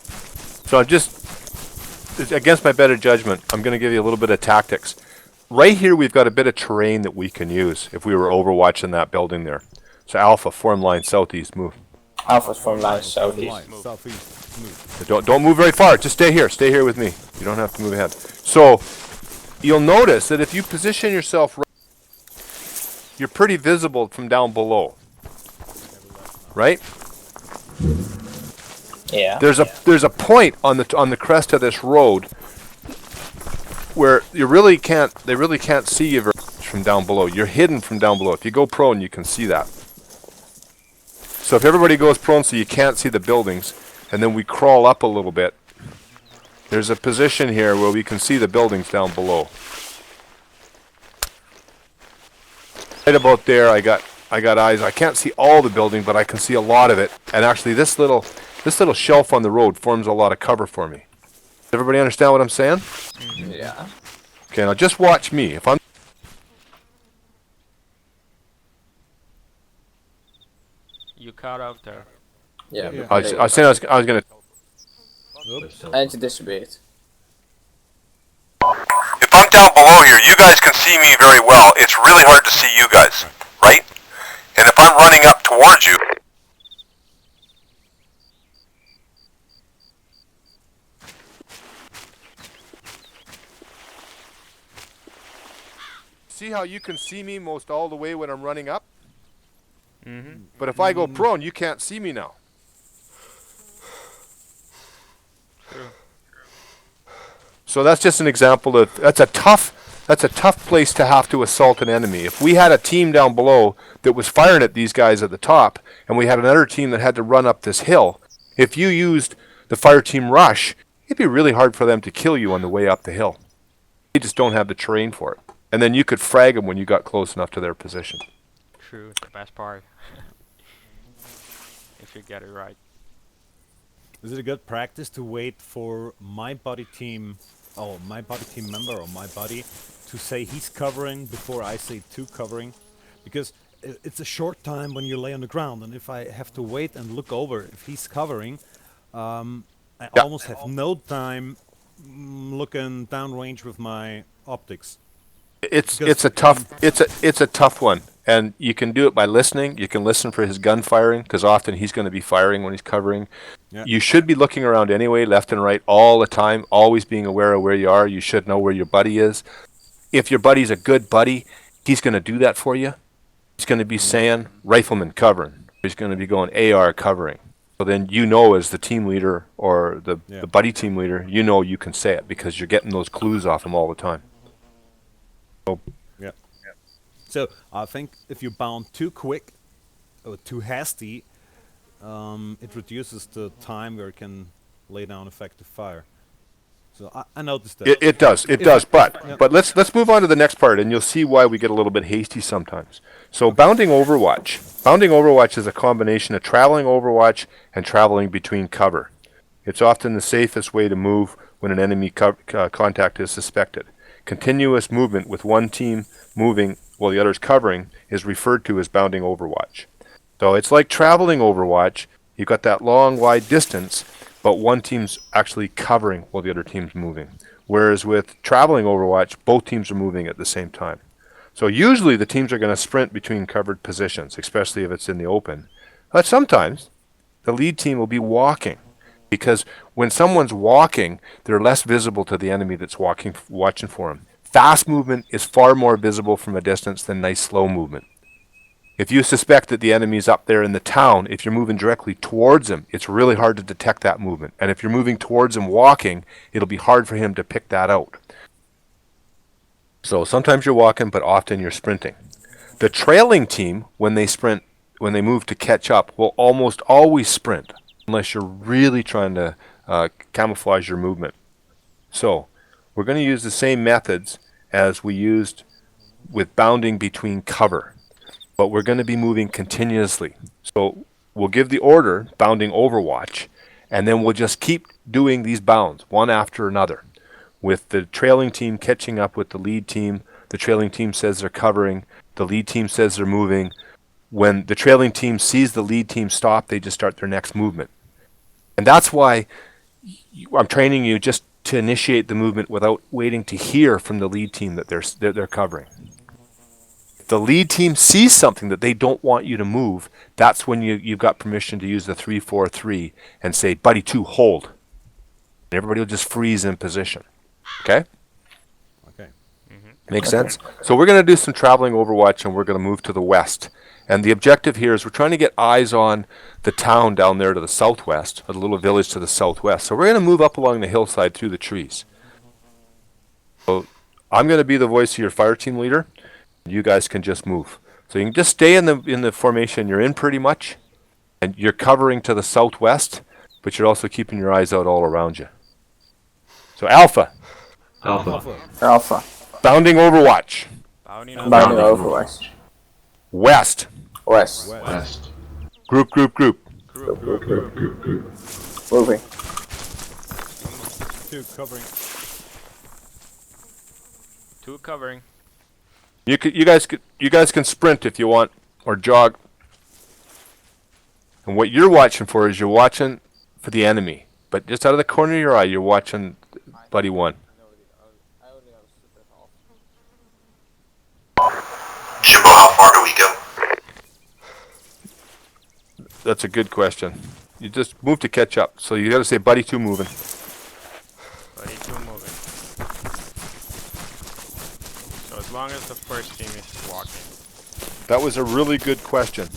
So I'm just, it's against my better judgment, I'm going to give you a little bit of tactics. Right here, we've got a bit of terrain that we can use if we were overwatching that building there. So Alpha, form line southeast, move. Alpha's from line southeast. Light. Southeast. Move. Don't move very far. Just stay here. Stay here with me. You don't have to move ahead. So you'll notice that if you position yourself right, you're pretty visible from down below. Right? Yeah. There's a point on the crest of this road where they really can't see you very much from down below. You're hidden from down below. If you go prone, you can see that. So if everybody goes prone so you can't see the buildings, and then we crawl up a little bit, there's a position here where we can see the buildings down below. Right about there, I got eyes. I can't see all the building, but I can see a lot of it. And actually, this little shelf on the road forms a lot of cover for me. Does everybody understand what I'm saying? Yeah. Okay, now just watch me. If I'm You cut out there. Yeah. Yeah. I was saying I was gonna. They're still- And to distribute. If I'm down below here, you guys can see me very well. It's really hard to see you guys, right? And if I'm running up towards you, See how you can see me most all the way when I'm running up? Mm-hmm. But if I go prone, you can't see me now. True. So that's just an example of that's a tough place to have to assault an enemy. If we had a team down below that was firing at these guys at the top, and we had another team that had to run up this hill, if you used the fire team rush, it'd be really hard for them to kill you on the way up the hill. They just don't have the terrain for it. And then you could frag them when you got close enough to their position. True. It's the best part. If you get it right. Is it a good practice to wait for my buddy team, my buddy team member or my buddy to say he's covering before I say 2 covering? Because it's a short time when you lay on the ground, and if I have to wait and look over if he's covering, I almost have no time looking downrange with my optics. It's a tough one, and you can do it by listening. You can listen for his gun firing, because often he's going to be firing when he's covering. Yeah. You should be looking around anyway, left and right, all the time, always being aware of where you are. You should know where your buddy is. If your buddy's a good buddy, he's going to do that for you. He's going to be saying rifleman covering. He's going to be going AR covering. So then you know, as the team leader or the buddy team leader, you know you can say it because you're getting those clues off him all the time. So, So I think if you bound too quick or too hasty, it reduces the time where you can lay down effective fire. So I noticed that. It does, but let's move on to the next part, and you'll see why we get a little bit hasty sometimes. So bounding Overwatch is a combination of traveling Overwatch and traveling between cover. It's often the safest way to move when an enemy contact is suspected. Continuous movement with one team moving while the other's covering is referred to as bounding Overwatch. So it's like traveling Overwatch. You've got that long, wide distance, but one team's actually covering while the other team's moving. Whereas with traveling Overwatch, both teams are moving at the same time. So usually the teams are going to sprint between covered positions, especially if it's in the open. But sometimes the lead team will be walking, because when someone's walking, they're less visible to the enemy that's watching for them. Fast movement is far more visible from a distance than nice slow movement. If you suspect that the enemy's up there in the town, if you're moving directly towards him, it's really hard to detect that movement. And if you're moving towards him walking, it'll be hard for him to pick that out. So sometimes you're walking, but often you're sprinting. The trailing team, when they move to catch up, will almost always sprint, unless you're really trying to camouflage your movement. So we're going to use the same methods as we used with bounding between cover, but we're going to be moving continuously. So we'll give the order, bounding Overwatch, and then we'll just keep doing these bounds, one after another, with the trailing team catching up with the lead team. The trailing team says they're covering. The lead team says they're moving. When the trailing team sees the lead team stop, they just start their next movement. And that's why I'm training you just to initiate the movement without waiting to hear from the lead team that they're covering. If the lead team sees something that they don't want you to move, that's when you've got permission to use the 3-4-3 and say, buddy 2, hold. And everybody will just freeze in position. Okay? Okay. Makes sense? So we're going to do some traveling Overwatch, and we're going to move to the west. And the objective here is we're trying to get eyes on the town down there to the southwest, or the little village to the southwest. So we're going to move up along the hillside through the trees. So I'm going to be the voice of your fire team leader. You guys can just move. So you can just stay in the formation you're in pretty much, and you're covering to the southwest, but you're also keeping your eyes out all around you. So Alpha. Alpha. Bounding Overwatch. Bounding Bounding Overwatch. West. West. Group. Moving. 2 covering. 2 covering. You guys can sprint if you want, or jog. And what you're watching for is you're watching for the enemy. But just out of the corner of your eye, you're watching Buddy 1. Jimbo, how far do we go? That's a good question. You just move to catch up. So you got to say Buddy 2 moving. Buddy 2 moving. So as long as the first team is walking. That was a really good question.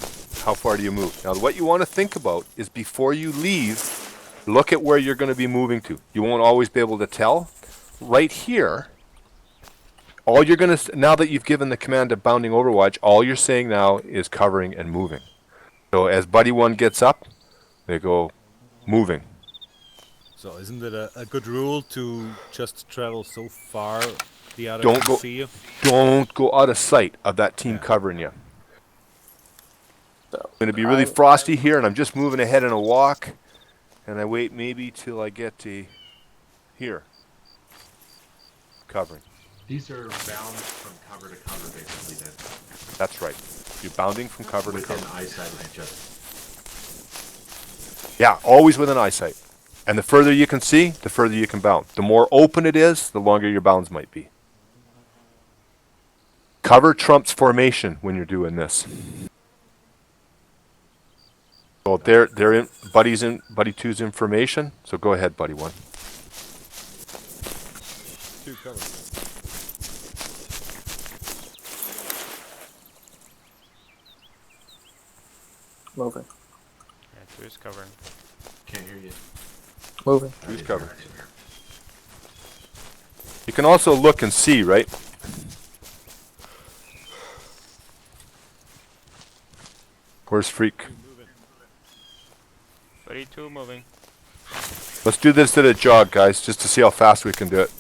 How far do you move? Now what you want to think about is before you leave, look at where you're going to be moving to. You won't always be able to tell. Right here, all you're going to, now that you've given the command of bounding Overwatch, all you're saying now is covering and moving. So as Buddy 1 gets up, they go moving. So isn't it a good rule to just travel so far the other Don't can go- see you? Don't go out of sight of that team covering you. It's going to be really frosty here, and I'm just moving ahead in a walk, and I wait maybe till I get to here. Covering. These are bound from cover to cover, basically, then. That's right. You're bounding from cover to Within cover. eyesight of each other. Yeah, always within eyesight. And the further you can see, the further you can bound. The more open it is, the longer your bounds might be. Cover trumps formation when you're doing this. So they're in Buddy 2's information. So go ahead, Buddy 1. 2 covering. Moving. Yeah, 2 is covering. Can't hear you. Moving. Who's covered? You can also look and see, right? Where's Freak? Buddy 2 moving. Let's do this at a jog, guys, just to see how fast we can do it.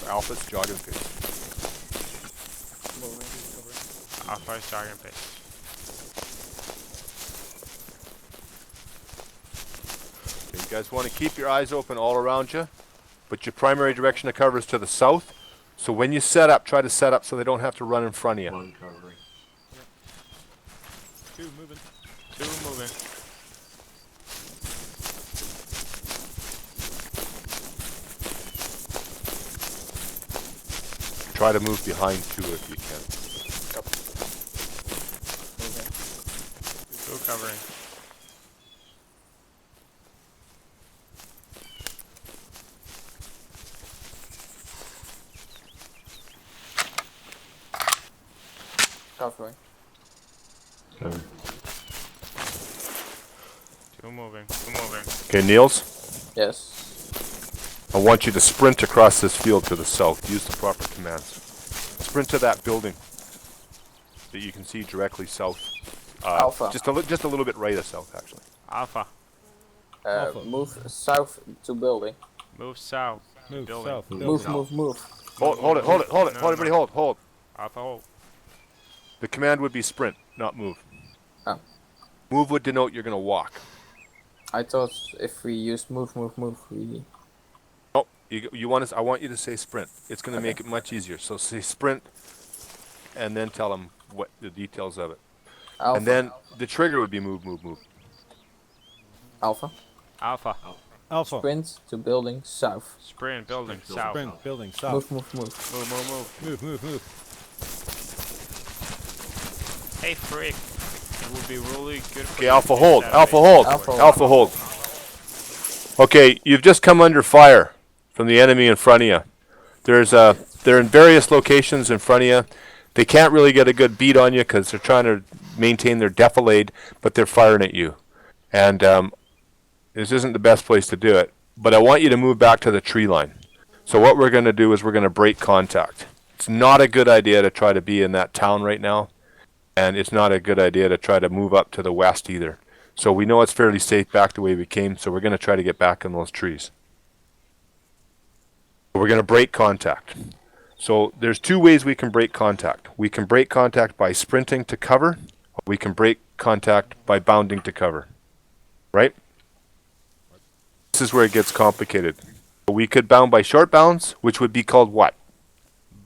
Alpha's jogging pace. Alpha is jogging pace. Okay, you guys want to keep your eyes open all around you, but your primary direction of cover is to the south. So when you set up, try to set up so they don't have to run in front of you. One covering. Two moving. Two moving. Try to move behind two if you can. Two covering. Covering. Okay. Two moving. Two moving. Okay, Niels, Yes. I want you to sprint across this field to the south. Use the proper commands. Sprint to that building that you can see directly south. Alpha. Just a little bit right of south, actually. Alpha. Alpha. Move south to building. Move south. Move Building. south. Move. Hold it. No, Everybody hold. Alpha hold. The command would be sprint, not move. Oh. Move would denote you're going to walk. I thought if we used move, we... Oh, you want us? I want you to say sprint. It's going to make it much easier. So say sprint, and then tell them what the details of it. Alpha. And then the trigger would be move. Alpha. Alpha. Alpha. Sprint to building south. Sprint building south. Sprint. Building south. Move. Move. Hey freak. It would be really good for Okay, you Alpha to hold. get that Alpha base. hold. Alpha Alpha hold. Okay, you've just come under fire from the enemy in front of you. They're in various locations in front of you. They can't really get a good beat on you because they're trying to maintain their defilade, but they're firing at you. And this isn't the best place to do it, but I want you to move back to the tree line. So what we're going to do is we're going to break contact. It's not a good idea to try to be in that town right now, and it's not a good idea to try to move up to the west either. So we know it's fairly safe back the way we came, so we're going to try to get back in those trees. We're going to break contact. So there's two ways we can break contact. We can break contact by sprinting to cover. Or we can break contact by bounding to cover. Right? This is where it gets complicated. We could bound by short bounds, which would be called what?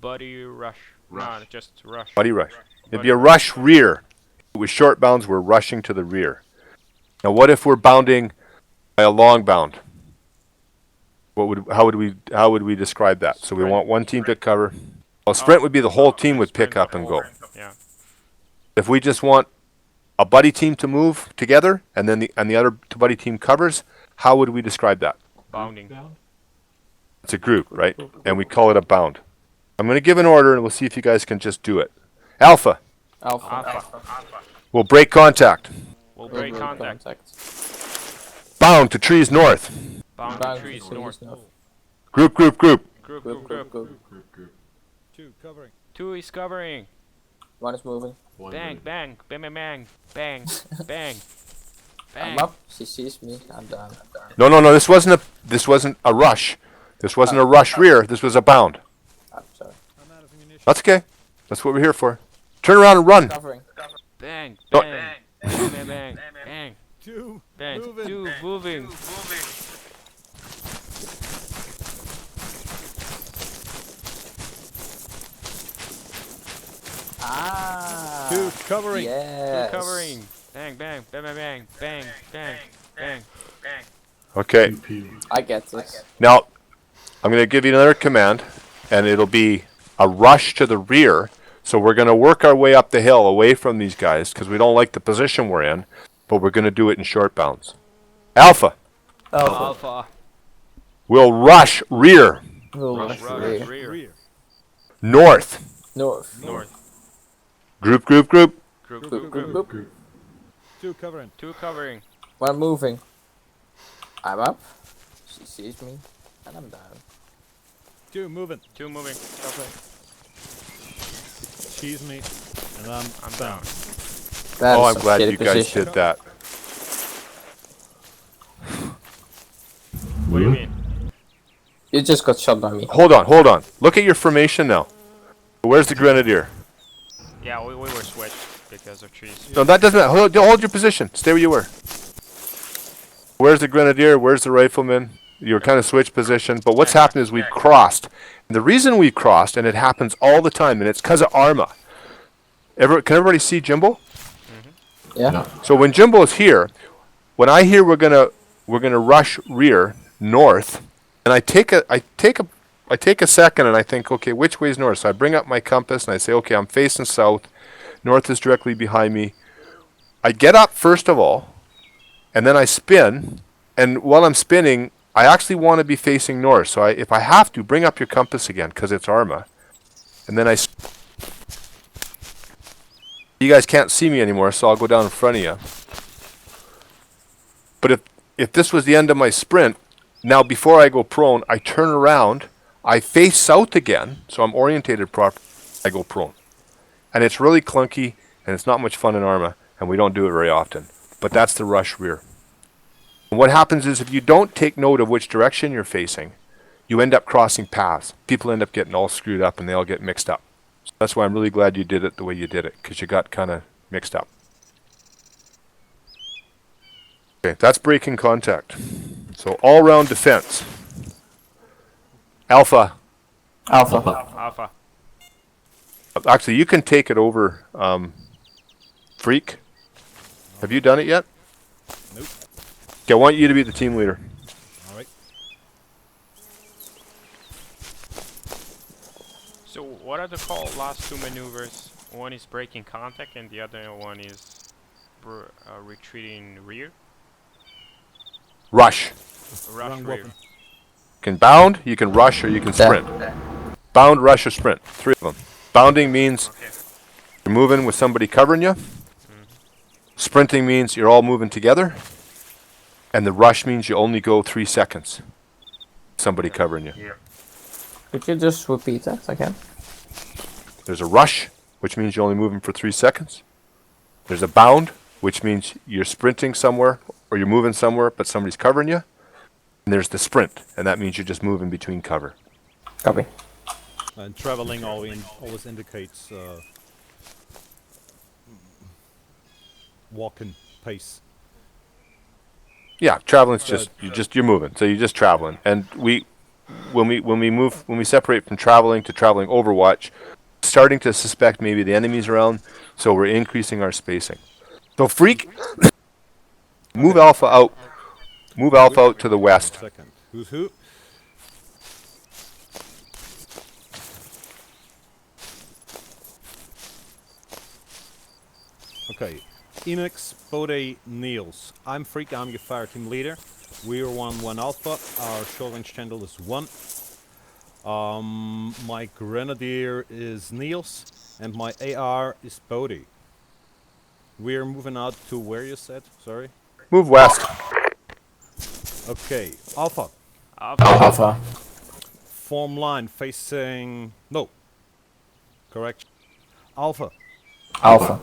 Buddy rush. No, just rush. Buddy rush. It'd be a rush rear. With short bounds, we're rushing to the rear. Now what if we're bounding by a long bound? How would we describe that? So we want one team to cover. Well, sprint would be the whole team would pick up and go. Yeah. If we just want a buddy team to move together and then the other buddy team covers, how would we describe that? Bounding. It's a group, right? And we call it a bound. I'm going to give an order and we'll see if you guys can just do it. Alpha. Alpha. We'll break contact. We'll break contact. Bound to trees north. Bound to trees north. Group. Group. Two covering. Two is covering. One is moving. Bang. Bang. Bang. Bang. I'm up. She sees me. I'm down. No. This wasn't a rush. This wasn't a rush rear. This was a bound. I'm sorry. That's okay. That's what we're here for. Turn around and run. Covering. Bang. No. Bang. Two. Bang. Moving. Two moving. Ah. Two covering. Yes. Two covering. Bang. Okay. I get this. Now, I'm going to give you another command, and it'll be a rush to the rear. So we're going to work our way up the hill away from these guys because we don't like the position we're in, but we're going to do it in short bounds. Alpha. Alpha. We'll rush rear. Rush Rear. North. North. Group. Group. Two covering. Two covering. One moving. I'm up. She sees me. And I'm down. Two moving. Two moving. She's me. And I'm down. That Oh, is I'm some glad shitty you guys position. did that. What do you mean? You just got shot by me. Hold on. Look at your formation now. Where's the grenadier? Yeah, we were switched because of trees. No, that doesn't matter. Hold your position. Stay where you were. Where's the grenadier? Where's the rifleman? You were kind of switched position. But what's happened is we crossed. And the reason we crossed, and it happens all the time, and it's because of Arma. Can everybody see Jimbo? Yeah. So when Jimbo is here, when I hear we're gonna rush rear north, and I take a second and I think, okay, which way is north? So I bring up my compass and I say, okay, I'm facing south. North is directly behind me. I get up first of all, and then I spin. And while I'm spinning, I actually want to be facing north. So if I have to, bring up your compass again because it's Arma. And then you guys can't see me anymore, so I'll go down in front of you. But if this was the end of my sprint, now before I go prone, I turn around, I face south again, so I'm orientated properly, I go prone. And it's really clunky, and it's not much fun in Arma, and we don't do it very often. But that's the rush rear. And what happens is if you don't take note of which direction you're facing, you end up crossing paths. People end up getting all screwed up, and they all get mixed up. So that's why I'm really glad you did it the way you did it, because you got kind of mixed up. Okay, that's breaking contact. So all-round defense. Alpha. Alpha. Actually, you can take it over, Freak. Have you done it yet? Nope. Okay, I want you to be the team leader. All right. So what are the last two maneuvers? One is breaking contact and the other one is retreating rear. Rush. Rush Wrong rear. weapon. You can bound, you can rush, or you can sprint. Bound, rush, or sprint. 3 of them. Bounding means you're moving with somebody covering you. Sprinting means you're all moving together. And the rush means you only go 3 seconds. Somebody covering you. Could you just repeat that again? There's a rush, which means you're only moving for 3 seconds. There's a bound, which means you're sprinting somewhere or you're moving somewhere, but somebody's covering you. And there's the sprint, and that means you're just moving between cover. Copy. And traveling always indicates walking pace. Yeah, traveling's just you're moving, so you're just traveling. And when we separate from traveling to traveling Overwatch, starting to suspect maybe the enemy's around, so we're increasing our spacing. So Freak, move Alpha out. Move Alpha out to the west. Second. Who's who? Okay. Enix, Bodei, Niels. I'm Freak, I'm your fire team leader. We're 1-1 Alpha. Our short range channel is 1. My Grenadier is Niels, and my AR is Bodei. We're moving out to where you said? Sorry? Move west. Okay, Alpha. Alpha. Form line facing... No. Correct. Alpha. Alpha.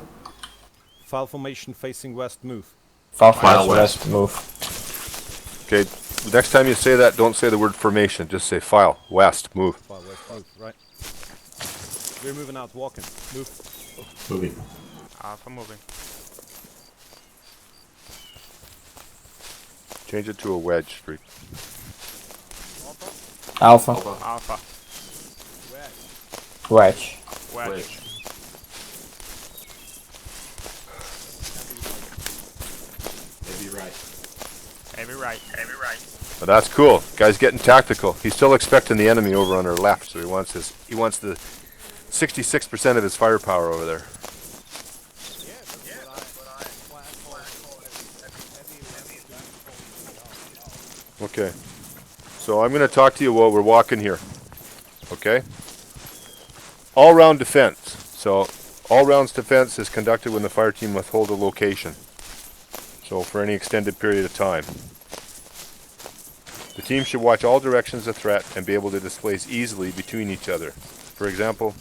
File formation facing west, move. File west, move. Okay, next time you say that, don't say the word formation. Just say file, west, move. File west, move, right. We're moving out, walking. Move. Moving. Alpha moving. Change it to a wedge, Freak. Alpha. Alpha. Wedge. Wedge. Heavy right. But that's cool. Guy's getting tactical. He's still expecting the enemy over on our left, so he wants the 66% of his firepower over there. Okay. So I'm going to talk to you while we're walking here. Okay? All-round defense. So all-rounds defense is conducted when the fire team must hold a location. So for any extended period of time. The team should watch all directions of threat and be able to displace easily between each other. For example,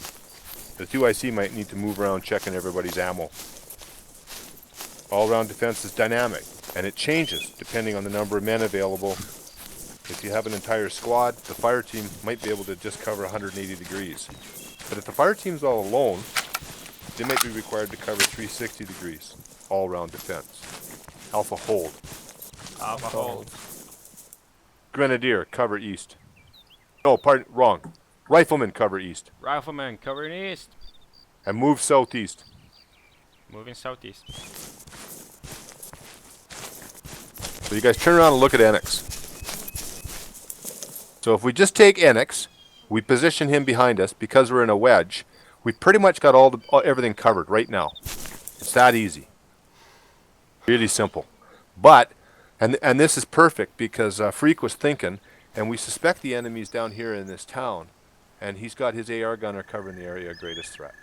the 2IC might need to move around checking everybody's ammo. All-round defense is dynamic, and it changes depending on the number of men available. If you have an entire squad, the fire team might be able to just cover 180 degrees. But if the fire team's all alone, they might be required to cover 360 degrees, all-round defense. Alpha hold. Alpha hold. Grenadier, cover east. No, pardon, wrong. Rifleman, cover east. Rifleman, covering east. And move southeast. Moving southeast. So you guys turn around and look at Enix. So if we just take Enix, we position him behind us because we're in a wedge. We pretty much got everything covered right now. It's that easy. Really simple. But, and this is perfect because Freak was thinking, and we suspect the enemy's down here in this town, and he's got his AR gunner covering the area of greatest threat.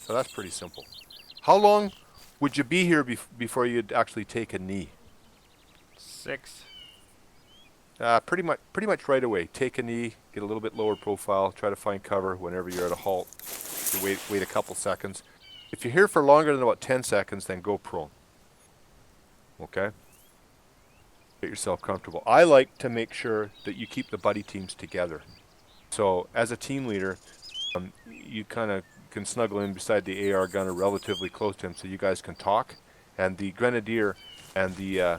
So that's pretty simple. How long would you be here before you'd actually take a knee? 6. Pretty much right away. Take a knee, get a little bit lower profile, try to find cover whenever you're at a halt. You wait a couple seconds. If you're here for longer than about 10 seconds, then go prone. Okay? Get yourself comfortable. I like to make sure that you keep the buddy teams together. So as a team leader, you kind of can snuggle in beside the AR gunner relatively close to him so you guys can talk. And the grenadier and the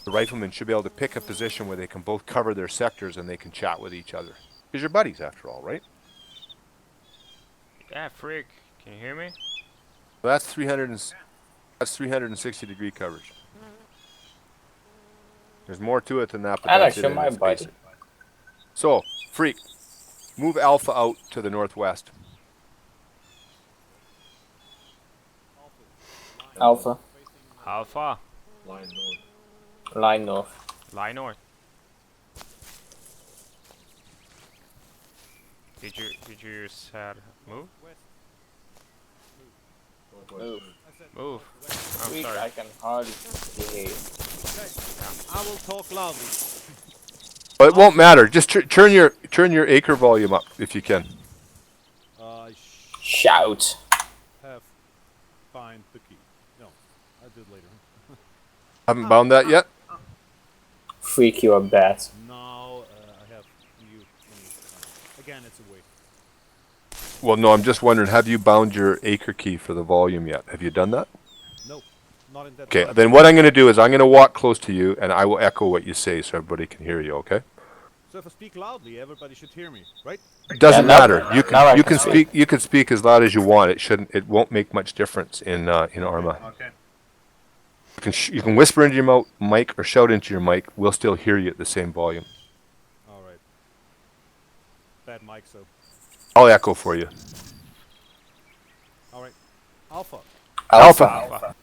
rifleman should be able to pick a position where they can both cover their sectors and they can chat with each other. Because you're buddies after all, right? Yeah, Freak. Can you hear me? Well, that's 360 degree coverage. There's more to it than that, but that's it in its basic. So, Freak, move Alpha out to the northwest. Alpha. Alpha. Line north. Line north. Lie north. Did you said move? Move. Move. I'm Weak, sorry. I can hardly behave. I will talk loudly. But it won't matter. Just turn your acre volume up if you can. Shout. Have find the key. No, I'll do it later. Haven't bound that yet? Freak, you are bad. No, I have you. Again, it's a wait. Well, no, I'm just wondering, have you bound your acre key for the volume yet? Have you done that? No, not in that. Okay, then what I'm going to do is I'm going to walk close to you and I will echo what you say so everybody can hear you, okay? So if I speak loudly, everybody should hear me, right? It doesn't matter. You you can speak as loud as you want. It won't make much difference in Arma. Okay. You can whisper into your mic or shout into your mic. We'll still hear you at the same volume. All right. Bad mic, so. I'll echo for you. All right. Alpha. Alpha.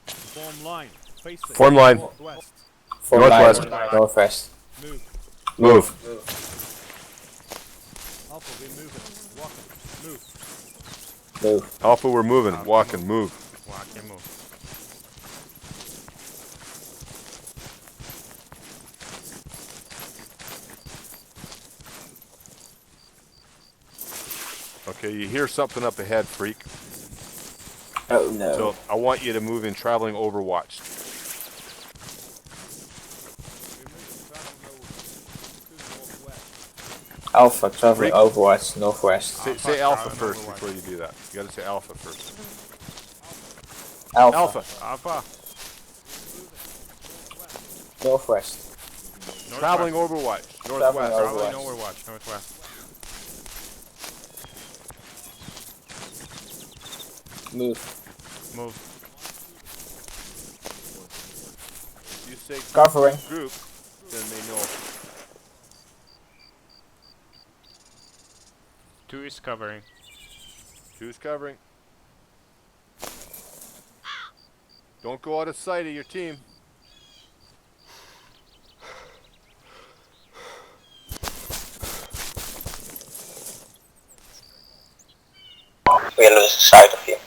Form line. Face it. Form line. Northwest. Northwest. Northwest. Move. Alpha, we're moving. Walking. Move. Move. Alpha, we're moving. Walk and move. Walk and move. Okay, you hear something up ahead, Freak. Oh no. So I want you to move in traveling overwatch. Alpha, traveling overwatch, northwest. Say Alpha first before you do that. You gotta say Alpha first. Alpha. Alpha. Northwest. Traveling overwatch. Northwest. Traveling overwatch. Northwest. Move. Move. You say Covering. group, then they know. 2 is covering. 2's covering. Don't go out of sight of your team. We're losing sight of him.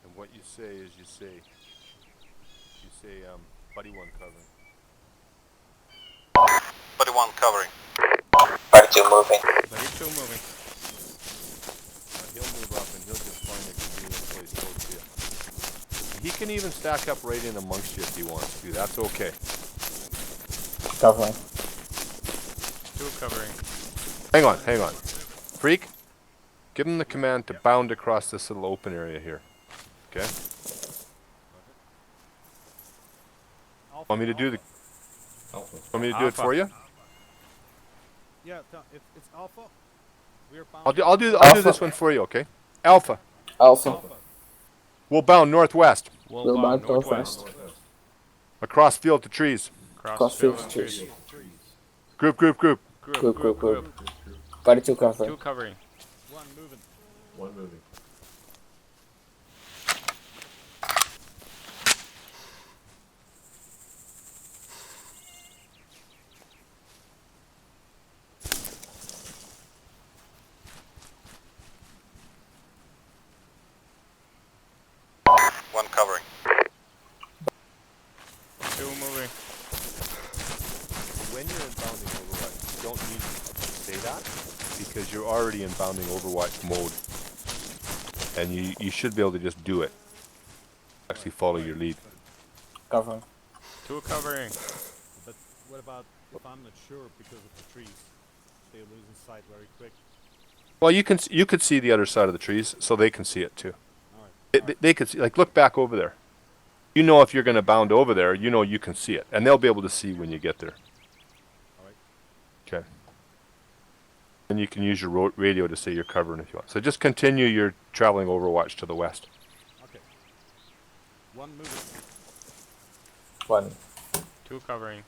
And what you say is you say buddy one covering. Buddy 1 covering. Buddy 2 moving. Buddy 2 moving. He'll move up and he'll just find a convenient place close to you. He can even stack up right in amongst you if he wants to. That's okay. Covering. 2 covering. Hang on. Freak, give him the command to bound across this little open area here. Okay? Want me to do the... Alpha. Want me to do it for you? Yeah, it's Alpha. We're bound. I'll do Alpha. this one for you, okay? Alpha. Alpha. We'll bound northwest. We'll bound northwest. Across field to trees. Cross field to trees. Group. Group. Body 2 2 covering. covering. 1 moving. 1 moving. One covering. 2 moving. When you're in bounding overwatch, you don't need to say that because you're already in bounding overwatch mode. And you should be able to just do it. Actually follow your lead. Covering. 2 covering. But what about if I'm not sure because of the trees? They lose sight very quick. Well, you could see the other side of the trees, so they can see it too. Alright. They could see, like, look back over there. You know if you're going to bound over there, you know you can see it. And they'll be able to see when you get there. Alright. Okay. And you can use your radio to say you're covering if you want. So just continue your traveling overwatch to the west. Okay. 1 moving. 1. 2 covering.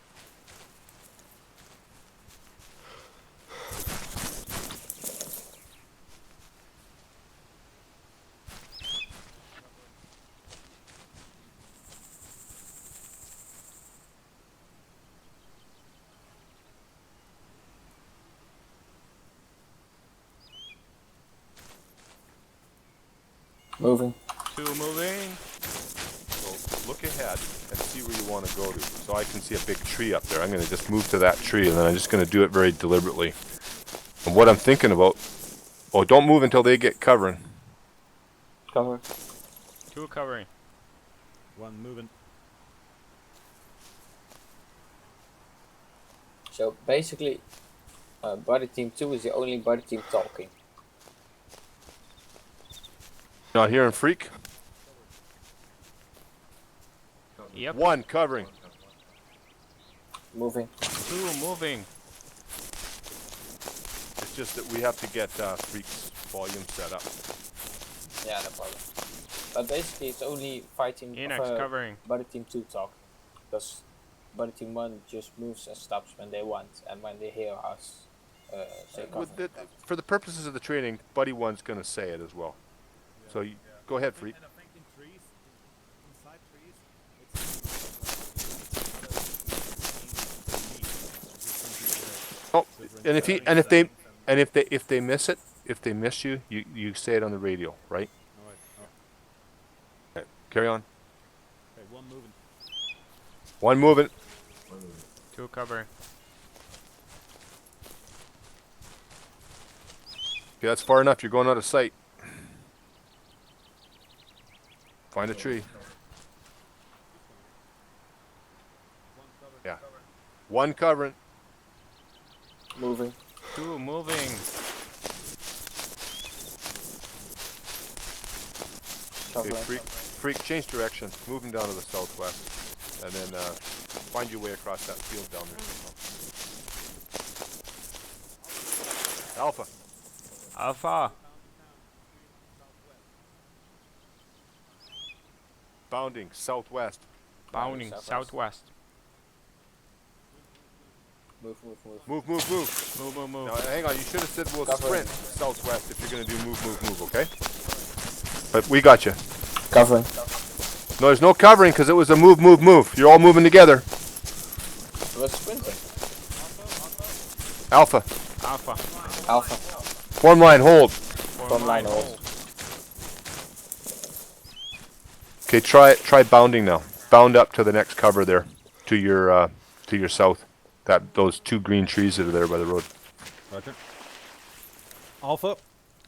Moving. 2 moving. So look ahead and see where you want to go to. So I can see a big tree up there. I'm going to just move to that tree and then I'm just going to do it very deliberately. And what I'm thinking about... Oh, don't move until they get covering. Cover. 2 covering. 1 moving. So basically, body team 2 is the only body team talking. Not hearing Freak? Yep. 1 covering. Moving. 2 moving. It's just that we have to get Freak's volume set up. Yeah, no problem. But basically, it's only fighting Enox covering. body team 2 talk. Because body team 1 just moves and stops when they want and when they hear us say cover. For the purposes of the training, Buddy 1's going to say it as well. So you, go ahead, Freak. And I think in trees, inside trees, Oh, and if they miss it, if they miss you, you say it on the radio, right? Alright. Okay, carry on. Okay, 1 moving. 1 moving. 2 covering. Okay, that's far enough. You're going out of sight. Find a tree. Yeah. 1 covering. Moving. 2 moving. Okay, Covering. Freak, change direction. Moving down to the southwest. And then find your way across that field down there. Alpha. Alpha. Bounding southwest. Bounding southwest. Move. Move. Move. Now, hang on. You should have said we'll Covering. sprint southwest if you're going to do move, okay? But we got you. Covering. No, there's no covering because it was a move. You're all moving together. What's sprinting? Alpha. Alpha. Form line, hold. Form line hold. Okay, try bounding now. Bound up to the next cover there, to your south. Those 2 green trees that are there by the road. Roger. Alpha.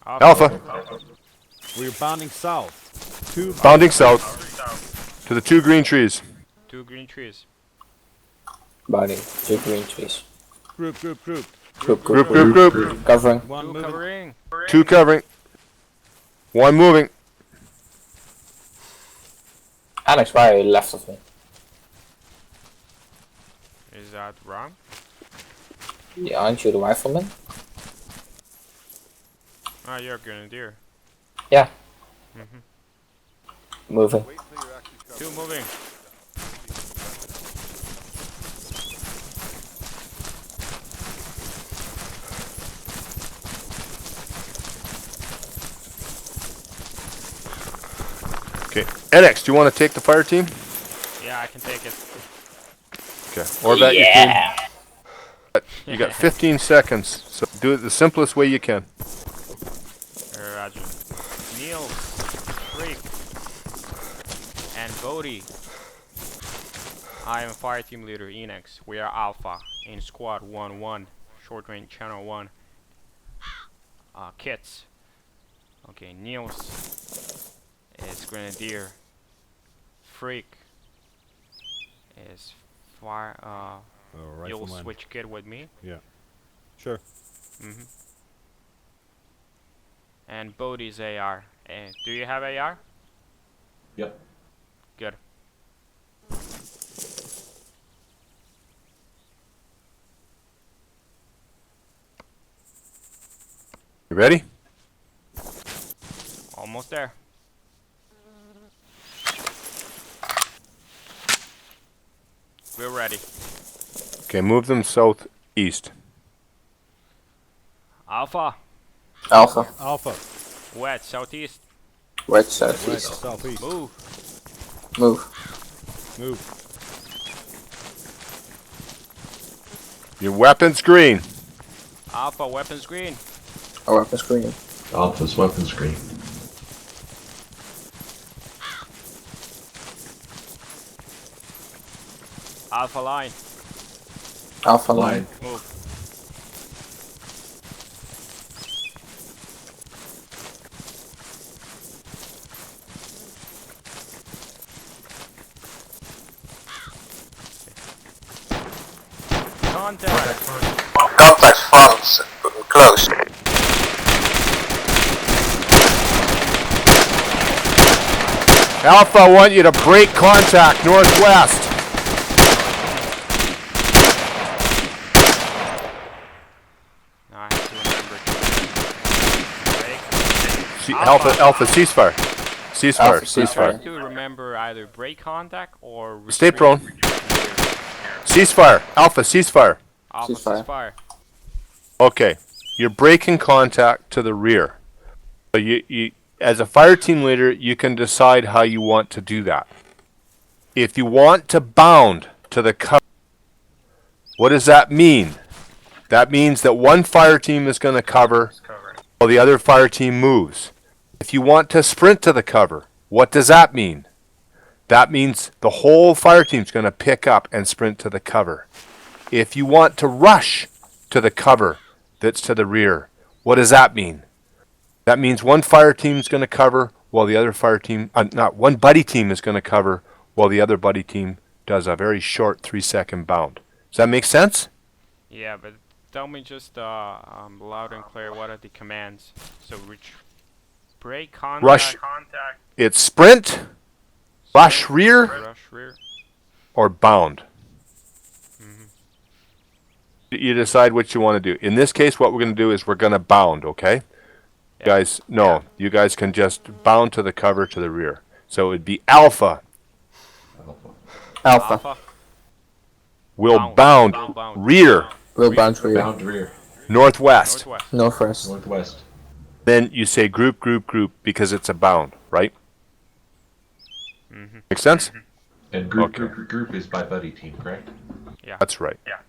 Alpha. We're bounding south. 2 Bounding south. To the 2 green trees. 2 green trees. Body. 2 green trees. Group. Group. Group. Covering. 1 2 moving. covering. 2 covering. 1 moving. Alex, why are you left of me? Is that wrong? Yeah, aren't you the rifleman? Ah, you're a grenadier. Yeah. Mhm. Moving. 2 moving. Okay. NX, do you want to take the fire team? Yeah, I can take it. Okay. Or back your team. You got 15 seconds, so do it the simplest way you can. Roger. Niels, Freak, and Bodei. I am fire team leader Enex. We are Alpha in squad 1-1, short range channel 1. Kits. Okay, Niels is Grenadier. Freak is fire. You'll Rifleman. switch kit with me. Yeah. Sure. And Bodei's AR. Do you have AR? Yep. Good. You ready? Almost there. We're ready. Okay, move them southeast. Alpha. Alpha. Alpha. West. Southeast. West, West, southeast. southeast. Move. Move. Move. Your weapons green. Alpha. Weapons green. Our weapons green. Alpha's weapon screen. Alpha line. Alpha line. Move. Contact. Contact fronts close. Alpha, I want you to break contact northwest. Now I have to remember to break. Alpha, ceasefire. Ceasefire, Alpha, I ceasefire. have to remember either break contact or Stay restrain. prone. Ceasefire. Alpha, ceasefire. Alpha Ceasefire. ceasefire. Okay, you're breaking contact to the rear. So you, as a fire team leader, you can decide how you want to do that. If you want to bound to the cover, what does that mean? That means that one fire team is going to cover while the other fire team moves. If you want to sprint to the cover, what does that mean? That means the whole fire team is going to pick up and sprint to the cover. If you want to rush to the cover that's to the rear, what does that mean? That means one fire team is going to cover while the other fire team, one buddy team is going to cover while the other buddy team does a very short 3-second bound. Does that make sense? Yeah, but tell me just loud and clear what are the commands. So break contact. Rush. It's sprint, rush rear, Rush rear. or bound. You decide what you want to do. In this case, what we're going to do is we're going to bound, okay? You guys, no, you guys can just bound to the cover to the rear. So it would be Alpha Alpha. will Bound. bound, Bound. rear, Will bound rear. Bound rear. northwest. Northwest. Northwest. Northwest. Then you say group, because it's a bound, right? Make sense? And group, Okay. group is by buddy team, correct? Yeah. That's right. Yeah.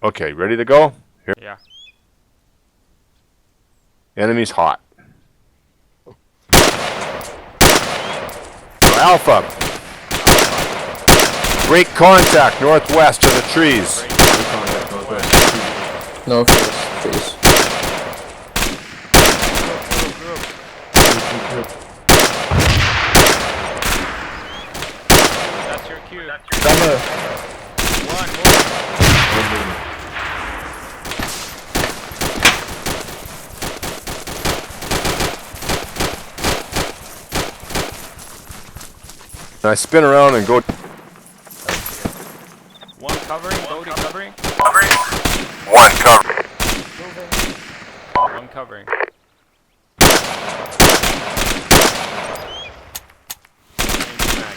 Okay, ready to go? Here. Yeah. Enemy's hot. Alpha. Break contact northwest to the trees. Break contact northwest. Northwest, please. Cover. One, moving. I spin around and go. One covering, Bodei covering. One cover. One covering. Change back.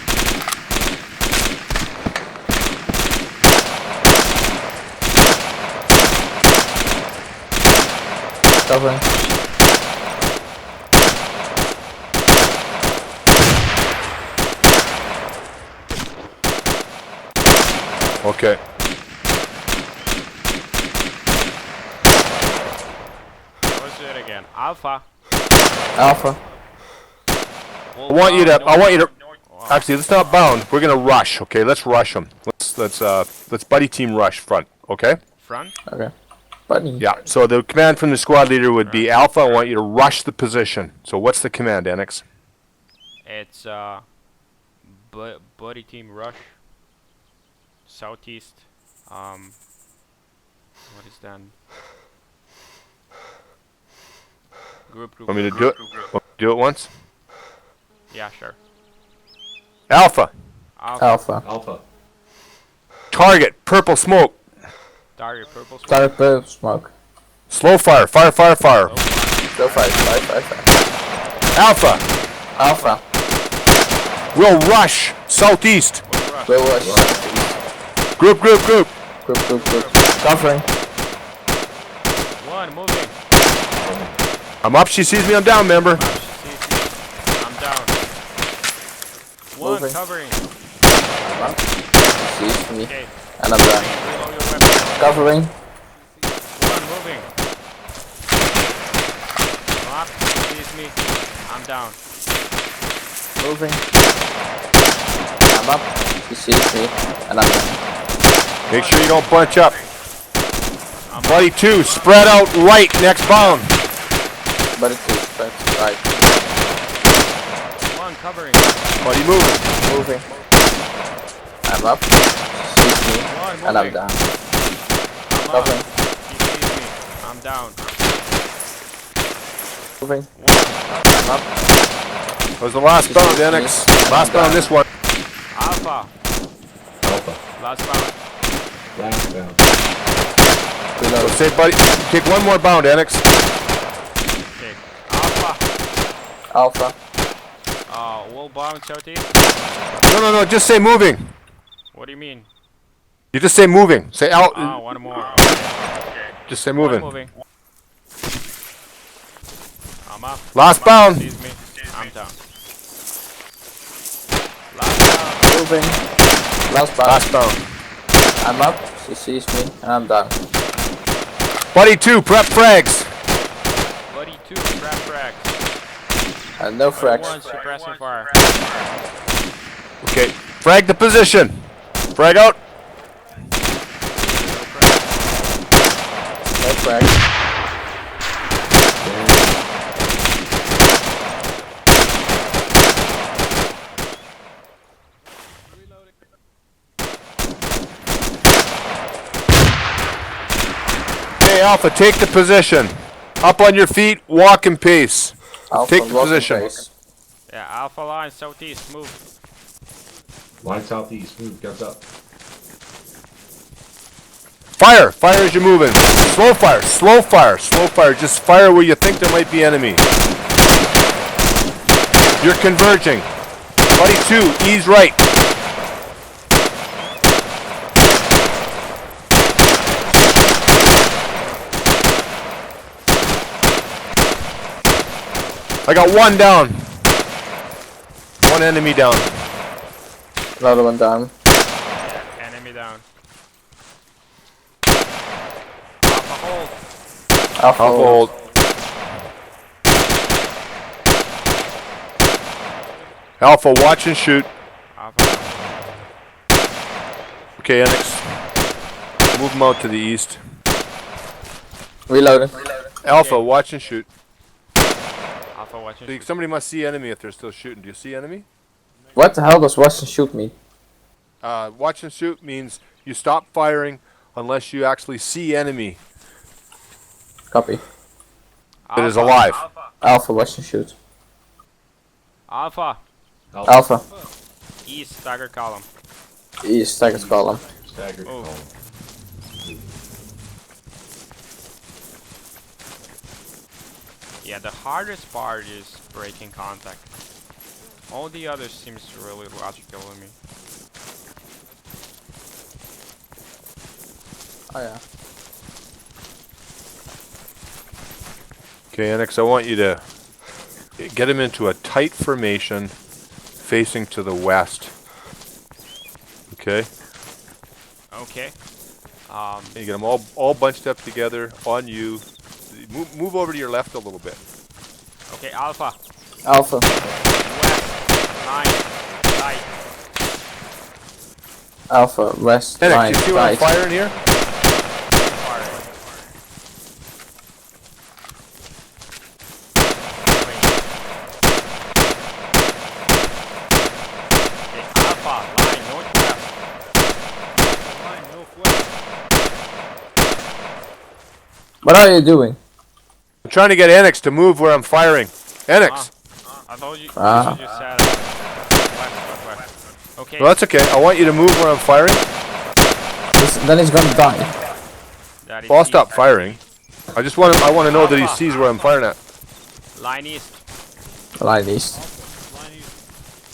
Covering. Okay. Let's do it again. Alpha. Alpha. I want you to. Actually, let's not bound. We're gonna rush. Okay, let's rush them. Let's buddy team rush front. Okay. Front. Okay. Button. Yeah. So the command from the squad leader would be Alpha. I want you to rush the position. So what's the command, Annex? It's buddy team rush. Southeast. What is that? Group. Want me to do it? Do it once. Yeah, sure. Alpha. Alpha. Alpha. Target. Purple smoke. Target purple. Smoke. Target purple smoke. Slow fire. Fire. Fire. Fire. Go fire. Alpha. Alpha. We'll rush southeast. We'll rush. Group. Group. Covering. One moving. I'm up. She sees me. I'm down, member. I'm down. One Moving. covering. Sees me. Okay. And I'm done. Reload your weapon. Covering. One moving. Up. Sees me. I'm down. Moving. I'm up. He sees me. And I'm done. Make sure you don't bunch up. Buddy 2, spread out right, next bound. Buddy 2, spread right. One covering. Buddy moving. Moving. I'm up. He sees me. One And I'm moving. down. I'm up. Covering. He sees me. I'm down. Moving. One. I'm up. That was the last bound, Annex. Last bound, this one. Alpha. Alpha. Last bound. Last down. Reload. Say, buddy, take one more bound, Annex. Okay. Alpha. Alpha. Wall bound southeast. No, just say moving. What do you mean? You just say moving. Say out. One more. Okay. Just say One moving. moving. I'm up. Last bound. Sees me. I'm down. Last bound. Moving. Last bound. Last bound. I'm up. She sees me. And I'm down. Buddy 2, prep frags. Buddy 2, trap frag. And no frags. One suppressing fire. Okay, frag the position. Frag out. No frags. Okay, Alpha, take the position. Up on your feet, walk in pace. Alpha, Take the lock in position. place. Yeah, Alpha line southeast. Move. Line southeast. Move. Guns up. Fire! Fire as you're moving. Slow fire, slow fire, slow fire. Just fire where you think there might be enemy. You're converging. Buddy 2, ease right. I got one down. One enemy down. Another one down. Enemy down. Alpha hold. Alpha Alpha hold. hold. Alpha, watch and shoot. Alpha. Okay, Annex. Move them out to the east. Reloading. Alpha, watch and shoot. Alpha watching. See, somebody must see enemy if they're still shooting. Do you see enemy? What the hell does Weston shoot me? Watch and shoot means you stop firing unless you actually see enemy Copy. that is alive. Alpha, watch and shoot. Alpha. Alpha. East stagger column. East, staggered column. Staggered Oh. column. Yeah, the hardest part is breaking contact. All the others seems really logical to me. Oh yeah. Okay, Annex, I want you to get him into a tight formation facing to the west. Okay? Okay. You get them all bunched up together on you. Move over to your left a little bit. Okay, Alpha. Alpha. West. 9. Right. Alpha, west, Annex, line, you see where I'm right. firing here? What are you doing? I'm trying to get Annex to move where I'm firing. Annex! I thought you, Ah. you said west. Okay. Well, that's okay. I want you to move where I'm firing. Then he's gonna die. That is Well, I'll stop east. firing. I want to know that he sees where I'm firing at. Line east. Line east.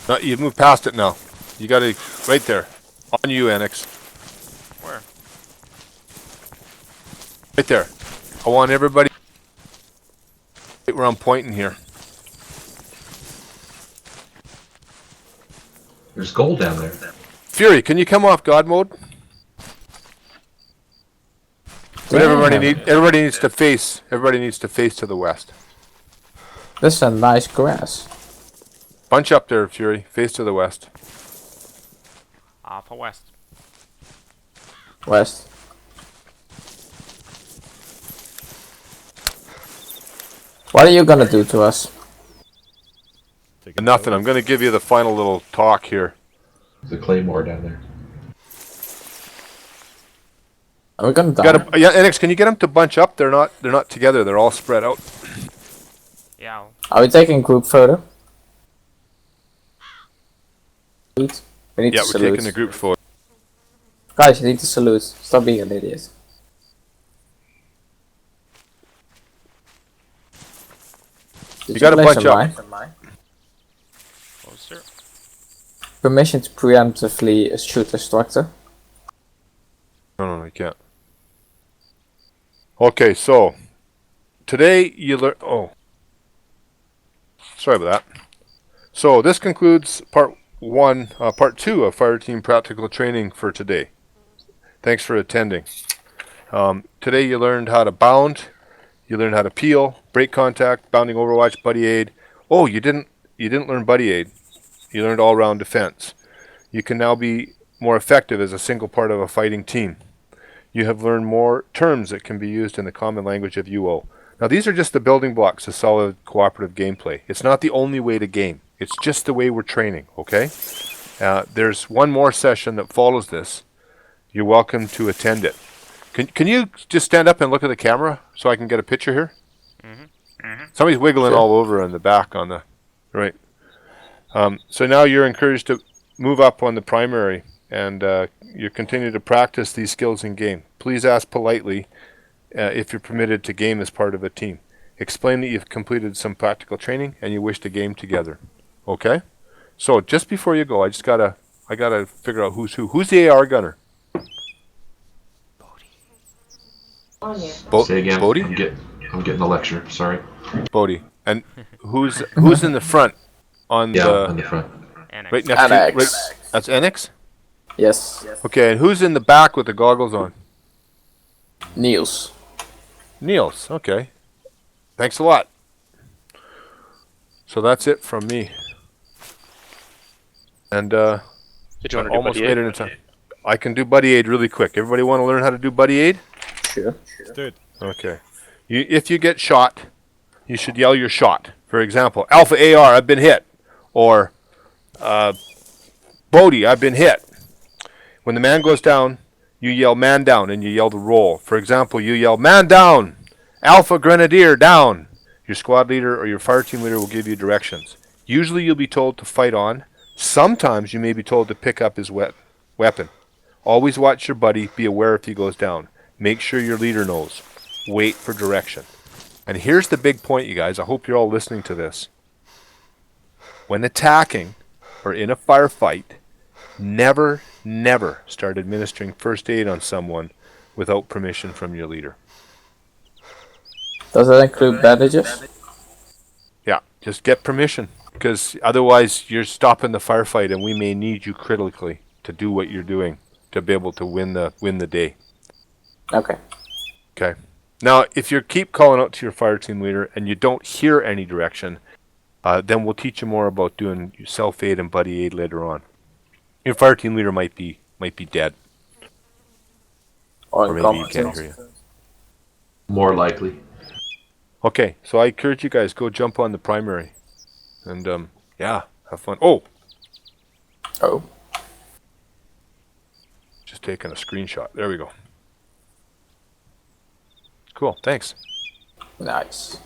No, you've moved past it now. You got to right there. On you, Annex. Where? Right there. I want everybody right where I'm pointing here. There's gold down there. Fury, can you come off God mode? But everybody needs to face. Everybody needs to face to the west. This is a nice grass. Bunch up there, Fury. Face to the west. Alpha west. West. What are you gonna do to us? Nothing. I'm going to give you the final little talk here. There's a claymore down there. Are we gonna die? Yeah, Annex, can you get them to bunch up? They're not together. They're all spread out. Yeah. Are we taking group photo? We need Yeah, to we're salute. taking the group photo. Guys, you need to salute. Stop being an idiot. Did You gotta place bunch a up. line? Closer. Permission to preemptively shoot Instructor. No, you can't. Okay, so today you learn. Oh, sorry about that. So this concludes part 2 of Fireteam Practical Training for today. Thanks for attending. Today you learned how to bound, you learned how to peel, break contact, bounding overwatch, buddy aid. Oh, you didn't learn buddy aid. You learned all-round defense. You can now be more effective as a single part of a fighting team. You have learned more terms that can be used in the common language of UO. Now these are just the building blocks of solid cooperative gameplay. It's not the only way to game. It's just the way we're training, okay? There's one more session that follows this. You're welcome to attend it. Can you just stand up and look at the camera so I can get a picture here? Somebody's wiggling all over in the back on the right. So now you're encouraged to move up on the primary and you continue to practice these skills in game. Please ask politely if you're permitted to game as part of a team. Explain that you've completed some practical training and you wish to game together. Okay? So just before you go, I gotta figure out who's who. Who's the AR gunner? Say again. Bodei? I'm getting the lecture. Sorry. Bodei. And who's in the front on On the front. Annex. right next to Annex. right, that's Annex? Yes. Okay, and who's in the back with the goggles on? Niels. Niels. Okay. Thanks a lot. So that's it from me. And almost made it in time. I can do buddy aid really quick. Everybody want to learn how to do buddy aid? Sure. Let's do it. Okay. If you get shot, you should yell your shot. For example, Alpha AR, I've been hit. Or Bodei, I've been hit. When the man goes down, you yell man down and you yell the roll. For example, you yell man down, Alpha Grenadier down. Your squad leader or your fire team leader will give you directions. Usually you'll be told to fight on. Sometimes you may be told to pick up his weapon. Always watch your buddy. Be aware if he goes down. Make sure your leader knows. Wait for direction. And here's the big point, you guys. I hope you're all listening to this. When attacking or in a firefight, never start administering first aid on someone without permission from your leader. Does that include bandages? Yeah, just get permission. Because otherwise you're stopping the firefight and we may need you critically to do what you're doing to be able to win the day. Okay. Okay. Now, if you keep calling out to your fire team leader and you don't hear any direction, then we'll teach you more about doing self-aid and buddy aid later on. Your fire team leader might be dead. Or maybe you can't hear you. More likely. Okay, so I encourage you guys, go jump on the primary. And, yeah, have fun. Oh! Just taking a screenshot. There we go. Cool, thanks. Nice.